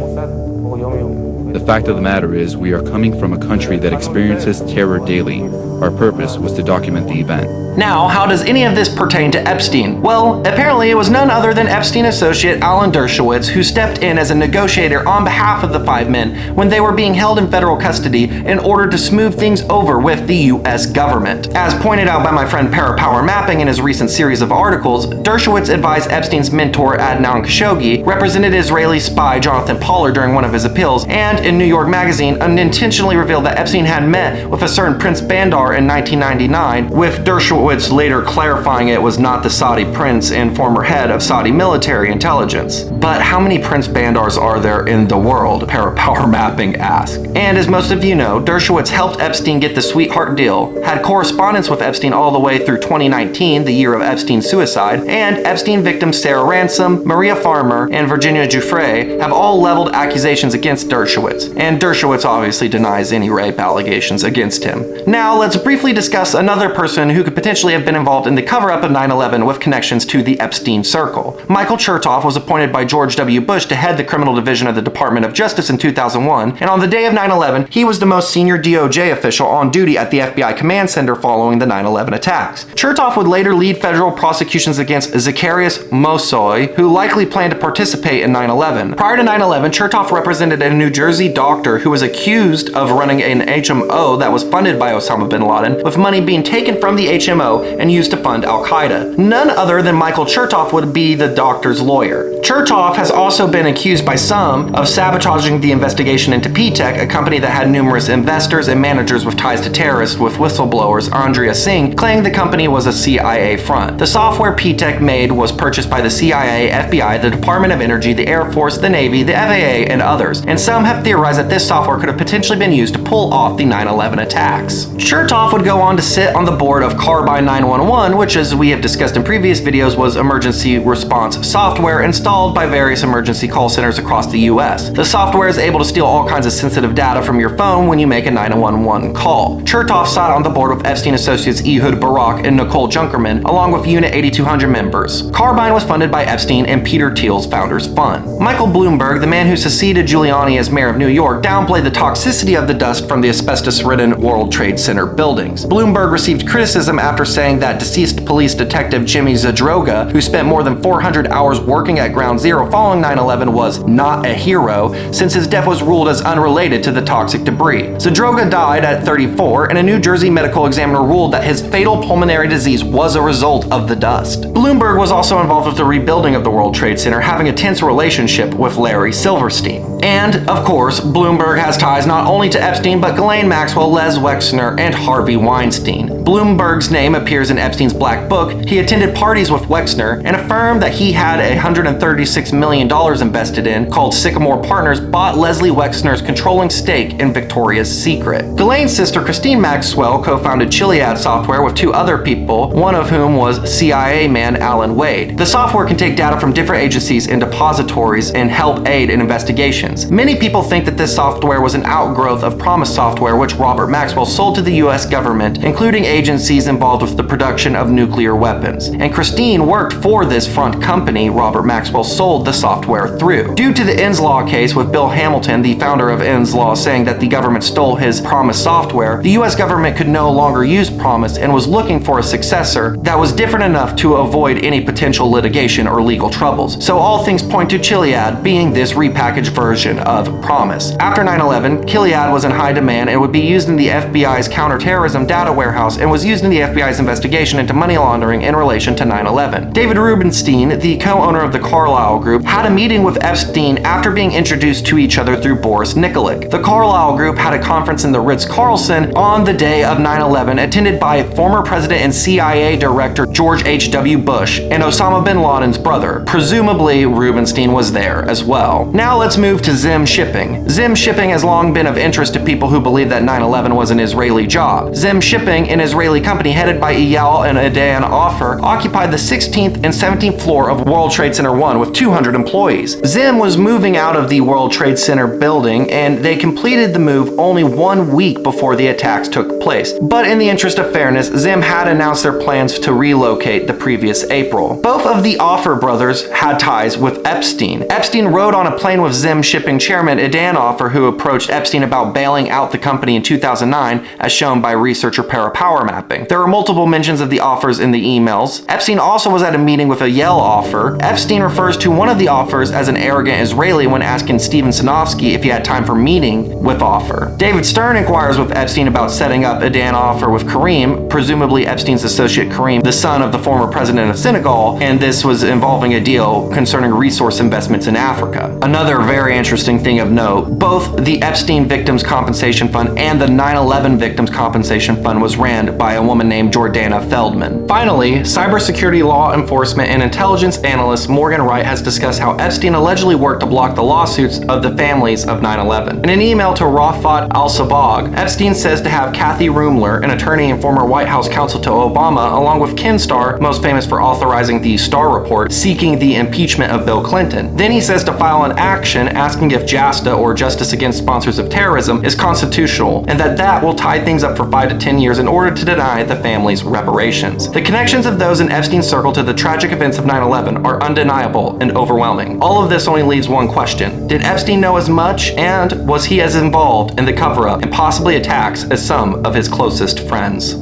The fact of the matter is, we are coming from a country that experiences terror daily. Our purpose was to document the event. Now, how does any of this pertain to Epstein? Well, apparently it was none other than Epstein associate Alan Dershowitz who stepped in as a negotiator on behalf of the 5 men when they were being held in federal custody in order to smooth things over with the US government. As pointed out by my friend Parapower Mapping in his recent series of articles, Dershowitz advised Epstein's mentor Adnan Khashoggi, represented Israeli spy Jonathan Pollard during one of his appeals, and in New York Magazine unintentionally revealed that Epstein had met with a certain Prince Bandar in 1999, with Dershowitz later clarifying it was not the Saudi prince and former head of Saudi military intelligence. But how many Prince Bandars are there in the world? Parapower Mapping asked. And as most of you know, Dershowitz helped Epstein get the sweetheart deal, had correspondence with Epstein all the way through 2019, the year of Epstein's suicide, and Epstein victims Sarah Ransom, Maria Farmer, and Virginia Giuffre have all leveled accusations against Dershowitz, and Dershowitz obviously denies any rape allegations against him. Now let's briefly discuss another person who could potentially have been involved in the cover-up of 9/11 with connections to the Epstein circle. Michael Chertoff was appointed by George W. Bush to head the criminal division of the Department of Justice in 2001, and on the day of 9/11, he was the most senior DOJ official on duty at the FBI command center following the 9/11 attacks. Chertoff would later lead federal prosecutions against Zacharias Moussoy, who likely planned to participate in 9/11. Prior to 9/11, Chertoff represented a New Jersey doctor who was accused of running an HMO that was funded by Osama bin Laden, with money being taken from the HMO and used to fund Al-Qaeda. None other than Michael Chertoff would be the doctor's lawyer. Chertoff has also been accused by some of sabotaging the investigation into P-Tech, a company that had numerous investors and managers with ties to terrorists, with whistleblowers Andrea Singh claiming the company was a CIA front. The software P-Tech made was purchased by the CIA, FBI, the Department of Energy, the Air Force, the Navy, the FAA, and others, and some have theorized that this software could have potentially been used to pull off the 9/11 attacks. Chertoff would go on to sit on the board of Carbine 911, which, as we have discussed in previous videos, was emergency response software installed by various emergency call centers across the US. The software is able to steal all kinds of sensitive data from your phone when you make a 911 call. Chertoff sat on the board of Epstein associates Ehud Barak and Nicole Junkerman, along with Unit 8200 members. Carbine was funded by Epstein and Peter Thiel's Founders Fund. Michael Bloomberg, the man who succeeded Giuliani as mayor of New York, downplayed the toxicity of the dust from the asbestos-ridden World Trade Center buildings. Bloomberg received criticism after saying that deceased police detective Jimmy Zadroga, who spent more than 400 hours working at Ground Zero following 9/11, was not a hero, since his death was ruled as unrelated to the toxic debris. Zadroga died at 34, and a New Jersey medical examiner ruled that his fatal pulmonary disease was a result of the dust. Bloomberg was also involved with the rebuilding of the World Trade Center, having a tense relationship with Larry Silverstein. And, of course, Bloomberg has ties not only to Epstein, but Ghislaine Maxwell, Les Wexner, and Harvey Weinstein. Bloomberg's name appears in Epstein's Black Book. He attended parties with Wexner, and a firm that he had $136 million invested in, called Sycamore Partners, bought Leslie Wexner's controlling stake in Victoria's Secret. Ghislaine's sister, Christine Maxwell, co-founded Chiliad Software with 2 other people, one of whom was CIA man Alan Wade. The software can take data from different agencies and depositories and help aid in investigations. Many people think that this software was an outgrowth of Promise Software, which Robert Maxwell sold to the US government, including agencies involved involved with the production of nuclear weapons. And Christine worked for this front company Robert Maxwell sold the software through. Due to the Inslaw case with Bill Hamilton, the founder of Inslaw, saying that the government stole his PROMIS software, the US government could no longer use PROMIS and was looking for a successor that was different enough to avoid any potential litigation or legal troubles. So all things point to Chiliad being this repackaged version of PROMIS. After 9/11, Chiliad was in high demand and would be used in the FBI's counterterrorism data warehouse and was used in the FBI's investigation into money laundering in relation to 9/11. David Rubenstein, the co-owner of the Carlyle Group, had a meeting with Epstein after being introduced to each other through Boris Nikolic. The Carlyle Group had a conference in the Ritz-Carlton on the day of 9/11, attended by former President and CIA Director George H.W. Bush and Osama bin Laden's brother. Presumably, Rubenstein was there as well. Now let's move to Zim Shipping. Zim Shipping has long been of interest to people who believe that 9/11 was an Israeli job. Zim Shipping, an Israeli company headed by Eyal and Adan Ofer, occupied the 16th and 17th floor of World Trade Center 1 with 200 employees. Zim was moving out of the World Trade Center building, and they completed the move only 1 week before the attacks took place. But in the interest of fairness, Zim had announced their plans to relocate the previous April. Both of the Ofer brothers had ties with Epstein. Epstein rode on a plane with Zim Shipping chairman Adan Ofer, who approached Epstein about bailing out the company in 2009, as shown by researcher Parapower Mapping. There are multiple mentions of the Offers in the emails. Epstein also was at a meeting with Eyal Ofer. Epstein refers to one of the Offers as an arrogant Israeli when asking Steven Sinofsky if he had time for meeting with Ofer. David Stern inquires with Epstein about setting up Adan Ofer with Kareem, presumably Epstein's associate Kareem, the son of the former president of Senegal, and this was involving a deal concerning resource investments in Africa. Another very interesting thing of note, both the Epstein Victims Compensation Fund and the 9/11 Victims Compensation Fund was ran by a woman named Jordana Feldman. Finally, cybersecurity law enforcement and intelligence analyst Morgan Wright has discussed how Epstein allegedly worked to block the lawsuits of the families of 9/11. In an email to Rafat al-Sabag, Epstein says to have Kathy Rumler, an attorney and former White House counsel to Obama, along with Ken Starr, most famous for authorizing the Starr Report, seeking the impeachment of Bill Clinton. Then he says to file an action asking if JASTA, or Justice Against Sponsors of Terrorism, is constitutional, and that will tie things up for 5 to 10 years in order to deny the family's reparations. The connections of those in Epstein's circle to the tragic events of 9/11 are undeniable and overwhelming. All of this only leaves one question. Did Epstein know as much, and was he as involved in the cover-up and possibly attacks as some of his closest friends?